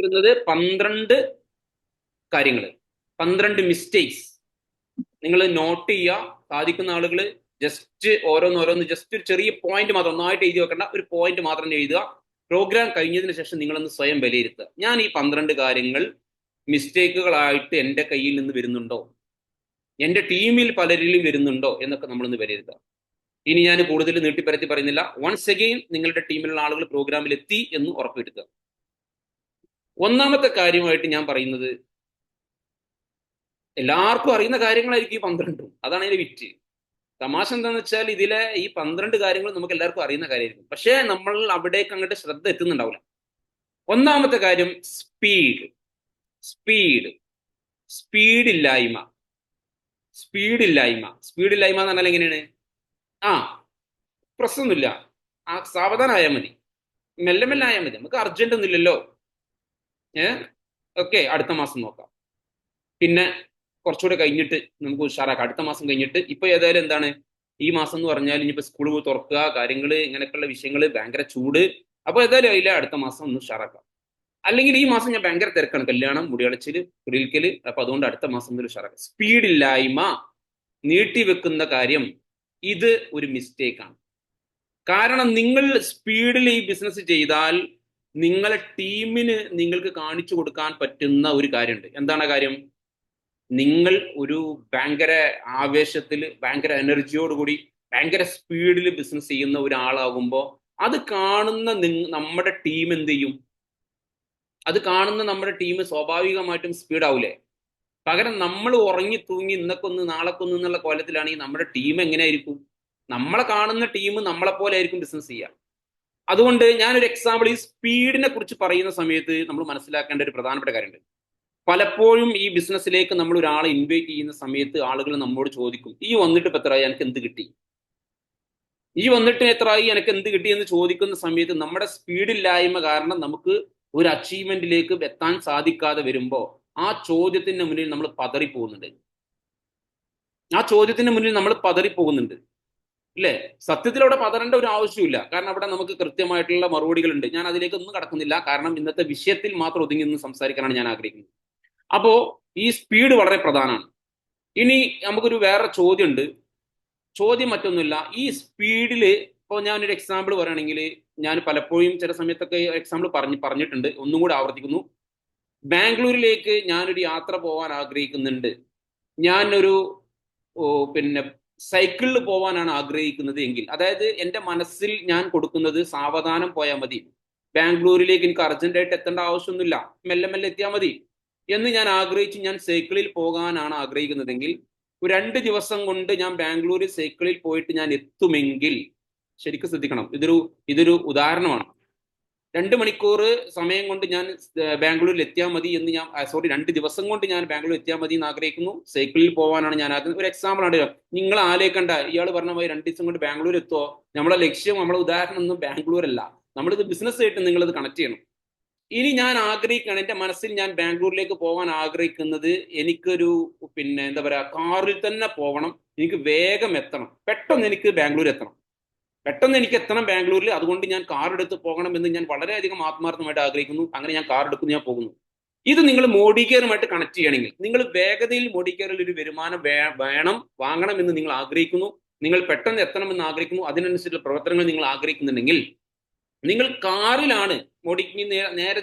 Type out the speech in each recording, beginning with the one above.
വരുന്നത് 12 കാര്യങ്ങൾ, 12 മിസ്റ്റേക്സ്. നിങ്ങൾ നോട്ട് ചെയ്യുക. സാധിക്കുന്ന ആളുകൾ ജസ്റ്റ് ഓരോന്നോരോന്ന് ജസ്റ്റ് ഒരു ചെറിയ പോയിന്റ് മാത്രം, ഒന്നായിട്ട് എഴുതി വെക്കേണ്ട, ഒരു പോയിന്റ് മാത്രം എഴുതുക. പ്രോഗ്രാം കഴിഞ്ഞതിന് ശേഷം നിങ്ങളൊന്ന് സ്വയം വിലയിരുത്തുക. ഞാൻ ഈ 12 കാര്യങ്ങൾ മിസ്റ്റേക്കുകളായിട്ട് എൻ്റെ കയ്യിൽ നിന്ന് വരുന്നുണ്ടോ, എൻ്റെ ടീമിൽ പലരിലും വരുന്നുണ്ടോ എന്നൊക്കെ നമ്മളൊന്ന് വിലയിരുത്തുക. ഇനി ഞാൻ കൂടുതൽ നീട്ടിപ്പരത്തി പറയുന്നില്ല. വൺസ് അഗെയിൻ നിങ്ങളുടെ ടീമിലുള്ള ആളുകൾ പ്രോഗ്രാമിൽ എത്തി എന്ന് ഉറപ്പുവരുത്തുക. ഒന്നാമത്തെ കാര്യമായിട്ട് ഞാൻ പറയുന്നത്, എല്ലാവർക്കും അറിയുന്ന കാര്യങ്ങളായിരിക്കും ഈ 12. അതാണ് അതിന്റെ വിറ്റ്. തമാശ എന്താന്ന് വെച്ചാൽ ഇതിലെ ഈ 12 കാര്യങ്ങൾ നമുക്ക് എല്ലാവർക്കും അറിയുന്ന കാര്യമായിരിക്കും, പക്ഷേ നമ്മൾ അവിടേക്ക് അങ്ങോട്ട് ശ്രദ്ധ എത്തുന്നുണ്ടാവില്ല. ഒന്നാമത്തെ കാര്യം സ്പീഡ്. സ്പീഡ് സ്പീഡില്ലായ്മ. സ്പീഡില്ലായ്മ എന്ന് പറഞ്ഞാൽ എങ്ങനെയാണ്? ആ പ്രശ്നമൊന്നുമില്ല, ആ സാവധാനമായാൽ മതി, മെല്ലെ മെല്ലെ ആയാൽ മതി, നമുക്ക് അർജന്റ് ഒന്നും ഇല്ലല്ലോ, ഓക്കെ അടുത്ത മാസം നോക്കാം, പിന്നെ കുറച്ചുകൂടെ കഴിഞ്ഞിട്ട് നമുക്ക് ഉഷാറാക്കാം, അടുത്ത മാസം കഴിഞ്ഞിട്ട്. ഇപ്പൊ ഏതായാലും എന്താണ്, ഈ മാസം എന്ന് പറഞ്ഞാൽ ഇനിയിപ്പോ സ്കൂൾ തുറക്കുക, കാര്യങ്ങൾ ഇങ്ങനെയൊക്കെയുള്ള വിഷയങ്ങൾ, ഭയങ്കര ചൂട്. അപ്പൊ ഏതായാലും അതിലെ അടുത്ത മാസം ഒന്ന് ഉഷാറാക്കാം. അല്ലെങ്കിൽ ഈ മാസം ഞാൻ ഭയങ്കര തിരക്കാണ്, കല്യാണം, മുടിയളച്ചില്, കുടിയിരിക്കല്, അപ്പൊ അതുകൊണ്ട് അടുത്ത മാസം മുതൽ ഉഷാറാക്കാം. സ്പീഡില്ലായ്മ, നീട്ടിവെക്കുന്ന കാര്യം, ഇത് ഒരു മിസ്റ്റേക്കാണ്. കാരണം നിങ്ങൾ സ്പീഡിൽ ഈ ബിസിനസ് ചെയ്താൽ നിങ്ങളെ ടീമിന് നിങ്ങൾക്ക് കാണിച്ചു കൊടുക്കാൻ പറ്റുന്ന ഒരു കാര്യമുണ്ട്. എന്താണ് ആ കാര്യം? നിങ്ങൾ ഒരു ഭയങ്കര ആവേശത്തിൽ, ഭയങ്കര എനർജിയോടുകൂടി, ഭയങ്കര സ്പീഡിൽ ബിസിനസ് ചെയ്യുന്ന ഒരാളാകുമ്പോൾ അത് കാണുന്ന നമ്മുടെ ടീം എന്ത് ചെയ്യും? അത് കാണുന്ന നമ്മുടെ ടീം സ്വാഭാവികമായിട്ടും സ്പീഡ് ആവൂലേ? പകരം നമ്മൾ ഉറങ്ങി തൂങ്ങി ഇന്നക്കൊന്ന് നാളെക്കൊന്ന് എന്നുള്ള കോലത്തിലാണെങ്കിൽ നമ്മുടെ ടീം എങ്ങനെയായിരിക്കും? നമ്മളെ കാണുന്ന ടീം നമ്മളെ പോലെ ആയിരിക്കും ബിസിനസ് ചെയ്യുക. അതുകൊണ്ട് ഞാനൊരു എക്സാമ്പിൾ, ഈ സ്പീഡിനെ കുറിച്ച് പറയുന്ന സമയത്ത് നമ്മൾ മനസ്സിലാക്കേണ്ട ഒരു പ്രധാനപ്പെട്ട കാര്യമുണ്ട്. പലപ്പോഴും ഈ ബിസിനസ്സിലേക്ക് നമ്മൾ ഒരാളെ ഇൻവൈറ്റ് ചെയ്യുന്ന സമയത്ത് ആളുകൾ നമ്മോട് ചോദിക്കും, ഈ വന്നിട്ട് ഇപ്പൊ എത്രയായി, എനിക്ക് എന്ത് കിട്ടി? ഈ വന്നിട്ട് എത്രയായി, എനിക്ക് എന്ത് കിട്ടി എന്ന് ചോദിക്കുന്ന സമയത്ത് നമ്മുടെ സ്പീഡില്ലായ്മ കാരണം നമുക്ക് ഒരു അച്ചീവ്മെന്റിലേക്ക് എത്താൻ സാധിക്കാതെ വരുമ്പോൾ ആ ചോദ്യത്തിന് മുന്നിൽ നമ്മൾ പതറിപ്പോകുന്നുണ്ട്. ഇല്ലേ? സത്യത്തിൽ അവിടെ പതറേണ്ട ഒരു ആവശ്യമില്ല. കാരണം അവിടെ നമുക്ക് കൃത്യമായിട്ടുള്ള മറുപടികൾ ഉണ്ട്. ഞാൻ അതിലേക്ക് ഒന്നും കടക്കുന്നില്ല, കാരണം ഇന്നത്തെ വിഷയത്തിൽ മാത്രം ഒതുങ്ങി നിന്ന് സംസാരിക്കാനാണ് ഞാൻ ആഗ്രഹിക്കുന്നത്. അപ്പോ ഈ സ്പീഡ് വളരെ പ്രധാനമാണ്. ഇനി നമുക്കൊരു വേറെ ചോദ്യമുണ്ട്. ചോദ്യം മറ്റൊന്നുമില്ല, ഈ സ്പീഡില് ഇപ്പോൾ ഞാനൊരു എക്സാമ്പിൾ പറയുകയാണെങ്കിൽ, ഞാൻ പലപ്പോഴും ചില സമയത്തൊക്കെ എക്സാമ്പിൾ പറഞ്ഞിട്ടുണ്ട്, ഒന്നും കൂടെ ആവർത്തിക്കുന്നു. ബാംഗ്ലൂരിലേക്ക് ഞാനൊരു യാത്ര പോകാൻ ആഗ്രഹിക്കുന്നുണ്ട്. ഞാനൊരു പിന്നെ സൈക്കിളിൽ പോകാനാണ് ആഗ്രഹിക്കുന്നത് എങ്കിൽ, അതായത് എൻ്റെ മനസ്സിൽ ഞാൻ കൊടുക്കുന്നത് സാവധാനം പോയാൽ മതി, ബാംഗ്ലൂരിലേക്ക് എനിക്ക് അർജന്റായിട്ട് എത്തേണ്ട ആവശ്യമൊന്നുമില്ല, മെല്ലെ മെല്ലെ എത്തിയാൽ മതി എന്ന് ഞാൻ ആഗ്രഹിച്ച് ഞാൻ സൈക്കിളിൽ പോകാനാണ് ആഗ്രഹിക്കുന്നതെങ്കിൽ, 2 ദിവസം കൊണ്ട് ഞാൻ ബാംഗ്ലൂരിൽ സൈക്കിളിൽ പോയിട്ട് ഞാൻ എത്തുമെങ്കിൽ, ശരിക്കും ശ്രദ്ധിക്കണം, ഇതൊരു ഉദാഹരണമാണ്. 2 മണിക്കൂർ സമയം കൊണ്ട് ഞാൻ ബാംഗ്ലൂരിൽ എത്തിയാൽ മതി എന്ന് 2 ദിവസം കൊണ്ട് ഞാൻ ബാംഗ്ലൂർ എത്തിയാൽ മതി എന്ന് ആഗ്രഹിക്കുന്നു, സൈക്കിളിൽ പോകാനാണ് ഞാൻ ആഗ്രഹിക്കുന്നത്. ഒരു എക്സാമ്പിൾ ആണ്. നിങ്ങൾ ആലോചിക്കണ്ട, ഇയാൾ പറഞ്ഞ പോലെ 2 ദിവസം കൊണ്ട് ബാംഗ്ലൂർ എത്തുമോ? നമ്മളെ ലക്ഷ്യം, നമ്മളെ ഉദാഹരണം ഒന്നും ബാംഗ്ലൂർ അല്ല. നമ്മളിത് ബിസിനസ് ആയിട്ട് നിങ്ങളിത് കണക്ട് ചെയ്യണം. ഇനി ഞാൻ ആഗ്രഹിക്കുകയാണ്, എൻ്റെ മനസ്സിൽ ഞാൻ ബാംഗ്ലൂരിലേക്ക് പോകാൻ ആഗ്രഹിക്കുന്നത്, എനിക്കൊരു എന്താ പറയാ, കാറിൽ തന്നെ പോകണം, എനിക്ക് വേഗം എത്തണം, പെട്ടെന്ന് എനിക്ക് ബാംഗ്ലൂർ എത്തണം, പെട്ടെന്ന് എനിക്ക് എത്തണം ബാംഗ്ലൂരിൽ, അതുകൊണ്ട് ഞാൻ കാർ എടുത്ത് പോകണം എന്ന് ഞാൻ വളരെയധികം ആത്മാർത്ഥമായിട്ട് ആഗ്രഹിക്കുന്നു. അങ്ങനെ ഞാൻ കാർ എടുക്കുന്നു, ഞാൻ പോകുന്നു. ഇത് നിങ്ങൾ മോഡിക്കെയറുമായിട്ട് കണക്ട് ചെയ്യണമെങ്കിൽ, നിങ്ങൾ വേഗതയിൽ മോഡിക്കെയറിൽ ഒരു വരുമാനം വാങ്ങണം എന്ന് നിങ്ങൾ ആഗ്രഹിക്കുന്നു, നിങ്ങൾ പെട്ടെന്ന് എത്തണമെന്ന് ആഗ്രഹിക്കുന്നു, അതിനനുസരിച്ചുള്ള പ്രവർത്തനങ്ങൾ നിങ്ങൾ ആഗ്രഹിക്കുന്നുണ്ടെങ്കിൽ, നിങ്ങൾ കാറിലാണ് നേരെ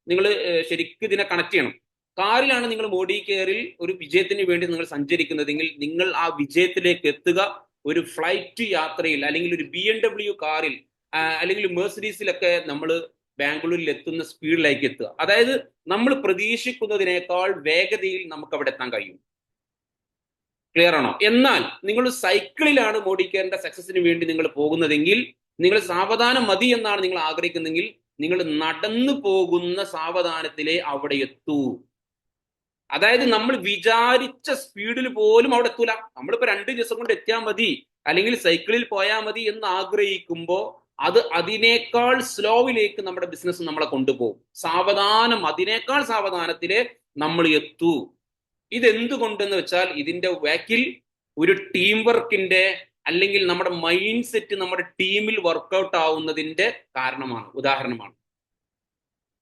നിങ്ങൾ ശരിക്കും ഇതിനെ കണക്ട് ചെയ്യണം. കാറിലാണ് നിങ്ങൾ മോഡിക്കെയറിൽ ഒരു വിജയത്തിന് വേണ്ടി നിങ്ങൾ സഞ്ചരിക്കുന്നതെങ്കിൽ, നിങ്ങൾ ആ വിജയത്തിലേക്ക് എത്തുക ഒരു ഫ്ലൈറ്റ് യാത്രയിൽ, അല്ലെങ്കിൽ ഒരു BMW കാറിൽ, അല്ലെങ്കിൽ മെഴ്സിഡീസിലൊക്കെ നമ്മൾ ബാംഗ്ലൂരിൽ എത്തുന്ന സ്പീഡിലേക്ക് എത്തുക. അതായത് നമ്മൾ പ്രതീക്ഷിക്കുന്നതിനേക്കാൾ വേഗതയിൽ നമുക്ക് അവിടെ എത്താൻ കഴിയും. ക്ലിയർ ആണോ? എന്നാൽ നിങ്ങൾ സൈക്കിളിലാണ് മോഡിക്കെയറിന്റെ സക്സസിന് വേണ്ടി നിങ്ങൾ പോകുന്നതെങ്കിൽ, നിങ്ങൾ സാവധാനം മതി എന്നാണ് നിങ്ങൾ ആഗ്രഹിക്കുന്നതെങ്കിൽ, നിങ്ങൾ നടന്നു പോകുന്ന സാവധാനത്തിലെ അവിടെ എത്തൂ. അതായത് നമ്മൾ വിചാരിച്ച സ്പീഡിൽ പോലും അവിടെ എത്തൂല. നമ്മളിപ്പോ 2 ദിവസം കൊണ്ട് എത്തിയാൽ മതി, അല്ലെങ്കിൽ സൈക്കിളിൽ പോയാൽ മതി എന്ന് ആഗ്രഹിക്കുമ്പോൾ അത് അതിനേക്കാൾ സ്ലോവിലേക്ക് നമ്മുടെ ബിസിനസ് നമ്മളെ കൊണ്ടുപോകും. അതിനേക്കാൾ സാവധാനത്തിലെ നമ്മൾ എത്തൂ. ഇതെന്തുകൊണ്ടെന്ന് വെച്ചാൽ, ഇതിന്റെ വാക്കിൽ ഒരു ടീം വർക്കിന്റെ, അല്ലെങ്കിൽ നമ്മുടെ മൈൻഡ് സെറ്റ് നമ്മുടെ ടീമിൽ വർക്ക്ഔട്ട് ആവുന്നതിന്റെ ഉദാഹരണമാണ്.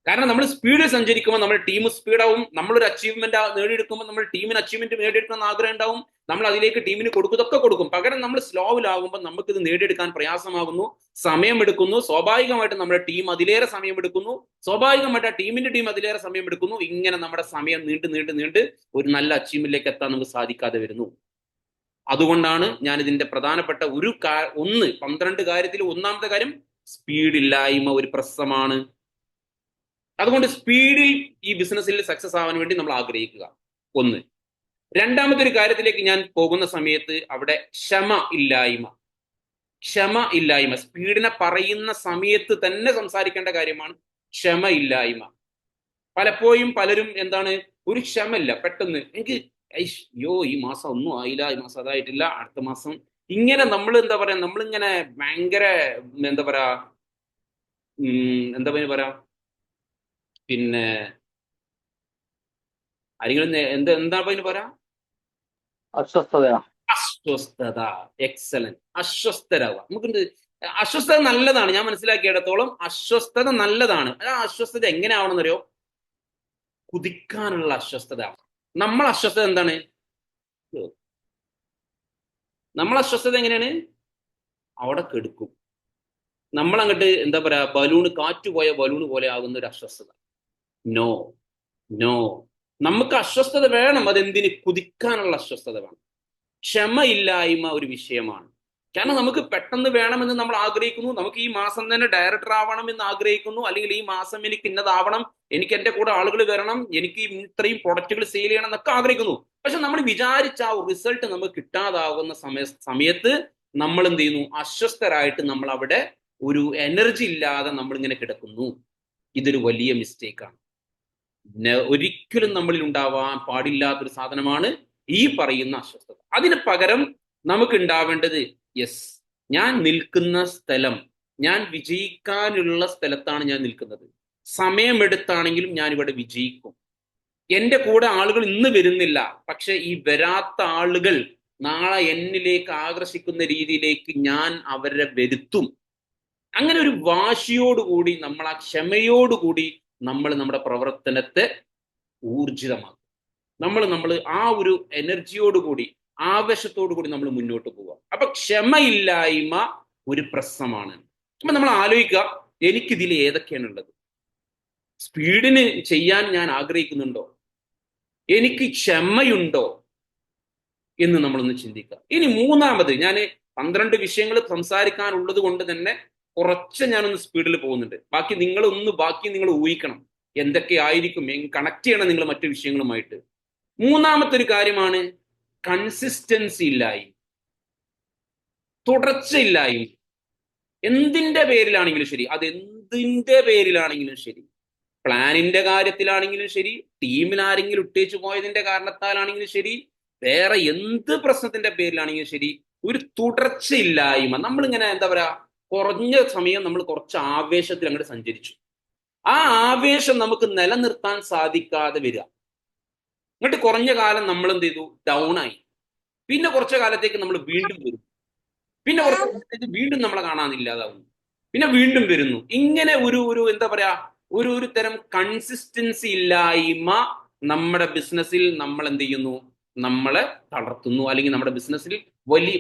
കാരണം നമ്മൾ സ്പീഡിൽ സഞ്ചരിക്കുമ്പോൾ നമ്മുടെ ടീം സ്പീഡാവും, നമ്മളൊരു അച്ചീവ്മെന്റ് നേടിയെടുക്കുമ്പോൾ നമ്മൾ ടീമിന് അച്ചീവ്മെന്റ് നേടിയെടുക്കുന്ന ആഗ്രഹം ഉണ്ടാവും, നമ്മൾ അതിലേക്ക് ടീമിന് കൊടുക്കുന്നതൊക്കെ കൊടുക്കും. പകരം നമ്മൾ സ്ലോവിലാകുമ്പോൾ നമുക്കിത് നേടിയെടുക്കാൻ പ്രയാസമാകുന്നു, സമയമെടുക്കുന്നു. സ്വാഭാവികമായിട്ട് നമ്മുടെ ടീം അതിലേറെ സമയമെടുക്കുന്നു, സ്വാഭാവികമായിട്ട് ആ ടീമിന്റെ ടീം അതിലേറെ സമയമെടുക്കുന്നു. ഇങ്ങനെ നമ്മുടെ സമയം നീണ്ട് നീണ്ട് നീണ്ട് ഒരു നല്ല അച്ചീവ്മെന്റിലേക്ക് എത്താൻ നമുക്ക് സാധിക്കാതെ വരുന്നു. അതുകൊണ്ടാണ് ഞാൻ ഇതിന്റെ പ്രധാനപ്പെട്ട 12 കാര്യത്തിൽ ഒന്നാമത്തെ കാര്യം സ്പീഡില്ലായ്മ ഒരു പ്രശ്നമാണ്. അതുകൊണ്ട് സ്പീഡിൽ ഈ ബിസിനസ്സിൽ സക്സസ് ആവാൻ വേണ്ടി നമ്മൾ ആഗ്രഹിക്കുക. ഒന്ന്. രണ്ടാമത്തെ ഒരു കാര്യത്തിലേക്ക് ഞാൻ പോകുന്ന സമയത്ത് അവിടെ ക്ഷമ ഇല്ലായ്മ സ്പീഡിനെ പറയുന്ന സമയത്ത് തന്നെ സംസാരിക്കേണ്ട കാര്യമാണ്. ക്ഷമ ഇല്ലായ്മ. പലപ്പോഴും പലരും എന്താണ്, ഒരു ക്ഷമയില്ല. പെട്ടെന്ന് എനിക്ക് അയ്യോ ഈ മാസം ഒന്നും ആയില്ല, ഈ മാസം അതായിട്ടില്ല, അടുത്ത മാസം, ഇങ്ങനെ നമ്മൾ എന്താ പറയാ, നമ്മളിങ്ങനെ ഭയങ്കര എന്താ പറയാ എന്താ പറയാ പിന്നെ ആരെങ്കിലും എന്താ പറയാ, അസ്വസ്ഥത. എക്സലന്റ്. അസ്വസ്ഥരാവുക. നമുക്ക് അസ്വസ്ഥത നല്ലതാണ്. ഞാൻ മനസ്സിലാക്കിയിടത്തോളം അസ്വസ്ഥത നല്ലതാണ്. ആ അസ്വസ്ഥത എങ്ങനെ ആവണമെന്നറിയോ? കുതിക്കാനുള്ള അസ്വസ്ഥത. നമ്മൾ അസ്വസ്ഥത എന്താണ്? നമ്മൾ അസ്വസ്ഥത എങ്ങനെയാണ്? അവിടെ കെടുക്കും. നമ്മൾ അങ്ങോട്ട് എന്താ പറയാ, കാറ്റുപോയ ബലൂണ് പോലെ ആകുന്ന ഒരു അസ്വസ്ഥത. നോ നോ, നമുക്ക് അസ്വസ്ഥത വേണം. അതെന്തിന്? കുതിക്കാനുള്ള അസ്വസ്ഥത വേണം. ക്ഷമയില്ലായ്മ ഒരു വിഷയമാണ്. കാരണം നമുക്ക് പെട്ടെന്ന് വേണമെന്ന് നമ്മൾ ആഗ്രഹിക്കുന്നു. നമുക്ക് ഈ മാസം തന്നെ ഡയറക്ടർ ആവണം എന്ന് ആഗ്രഹിക്കുന്നു, അല്ലെങ്കിൽ ഈ മാസം എനിക്ക് ഇന്നതാവണം, എനിക്ക് എന്റെ കൂടെ ആളുകൾ വരണം, എനിക്ക് ഇത്രയും പ്രൊഡക്റ്റുകൾ സെയിൽ ചെയ്യണം എന്നൊക്കെ ആഗ്രഹിക്കുന്നു. പക്ഷെ നമ്മൾ വിചാരിച്ച ആ റിസൾട്ട് നമുക്ക് കിട്ടാതാകുന്ന സമയത്ത് നമ്മൾ എന്ത് ചെയ്യുന്നു? അസ്വസ്ഥരായിട്ട് നമ്മൾ അവിടെ ഒരു എനർജി ഇല്ലാതെ നമ്മൾ ഇങ്ങനെ കിടക്കുന്നു. ഇതൊരു വലിയ മിസ്റ്റേക്കാണ്. ഒരിക്കലും നമ്മളിൽ ഉണ്ടാവാൻ പാടില്ലാത്തൊരു സാധനമാണ് ഈ പറയുന്ന അസ്വസ്ഥത. അതിന് പകരം നമുക്ക് ഉണ്ടാവേണ്ടത്, യെസ്, ഞാൻ നിൽക്കുന്ന സ്ഥലം, ഞാൻ വിജയിക്കാനുള്ള സ്ഥലത്താണ് ഞാൻ നിൽക്കുന്നത്. സമയമെടുത്താണെങ്കിലും ഞാൻ ഇവിടെ വിജയിക്കും. എന്റെ കൂടെ ആളുകൾ ഇന്ന് വരുന്നില്ല, പക്ഷെ ഈ വരാത്ത ആളുകൾ നാളെ എന്നിലേക്ക് ആകർഷിക്കുന്ന രീതിയിലേക്ക് ഞാൻ അവരെ വരുത്തും. അങ്ങനെ ഒരു വാശിയോടുകൂടി, നമ്മൾ ആ ക്ഷമയോടുകൂടി നമ്മൾ നമ്മുടെ പ്രവർത്തനത്തെ ഊർജിതമാക്കും. നമ്മൾ ആ ഒരു എനർജിയോടുകൂടി, ആവേശത്തോടുകൂടി നമ്മൾ മുന്നോട്ട് പോവുക. അപ്പൊ ക്ഷമയില്ലായ്മ ഒരു പ്രശ്നമാണ്. അപ്പൊ നമ്മൾ ആലോചിക്കുക, എനിക്കിതിൽ ഏതൊക്കെയാണുള്ളത്? സ്പീഡിന് ചെയ്യാൻ ഞാൻ ആഗ്രഹിക്കുന്നുണ്ടോ? എനിക്ക് ക്ഷമയുണ്ടോ എന്ന് നമ്മളൊന്ന് ചിന്തിക്കുക. ഇനി മൂന്നാമത്, ഞാൻ 12 വിഷയങ്ങൾ സംസാരിക്കാനുള്ളത് കൊണ്ട് തന്നെ കുറച്ച് ഞാനൊന്ന് സ്പീഡിൽ പോകുന്നുണ്ട്. ബാക്കി നിങ്ങൾ ഊഹിക്കണം എന്തൊക്കെ ആയിരിക്കും, കണക്ട് ചെയ്യണം നിങ്ങൾ മറ്റു വിഷയങ്ങളുമായിട്ട്. മൂന്നാമത്തെ ഒരു കാര്യമാണ് കൺസിസ്റ്റൻസി ഇല്ലായ്മ, തുടർച്ചയില്ലായ്മ. എന്തിന്റെ പേരിലാണെങ്കിലും ശരി, അതെന്തിന്റെ പേരിലാണെങ്കിലും ശരി, പ്ലാനിന്റെ കാര്യത്തിലാണെങ്കിലും ശരി, ടീമിൽ ആരെങ്കിലും ഇട്ടേച്ചു പോയതിന്റെ കാരണത്താലാണെങ്കിലും ശരി, വേറെ എന്ത് പ്രശ്നത്തിന്റെ പേരിലാണെങ്കിലും ശരി, ഒരു തുടർച്ചയില്ലായ്മ. നമ്മളിങ്ങനെ എന്താ പറയാ, കുറഞ്ഞ സമയം നമ്മൾ കുറച്ച് ആവേശത്തിൽ അങ്ങോട്ട് സഞ്ചരിച്ചു, ആ ആവേശം നമുക്ക് നിലനിർത്താൻ സാധിക്കാതെ വരിക. എന്നിട്ട് കുറഞ്ഞ കാലം നമ്മൾ എന്ത് ചെയ്തു? ഡൗൺ ആയി. പിന്നെ കുറച്ചു കാലത്തേക്ക് നമ്മൾ വീണ്ടും വരും, പിന്നെ കുറച്ച് കാലത്തേക്ക് വീണ്ടും നമ്മളെ കാണാനില്ലാതാവുന്നു, പിന്നെ വീണ്ടും വരുന്നു. ഇങ്ങനെ ഒരു എന്താ പറയാ, ഒരു തരം കൺസിസ്റ്റൻസി ഇല്ലായ്മ നമ്മുടെ ബിസിനസ്സിൽ നമ്മൾ എന്ത് ചെയ്യുന്നു? നമ്മളെ തളർത്തുന്നു, അല്ലെങ്കിൽ നമ്മുടെ ബിസിനസ്സിൽ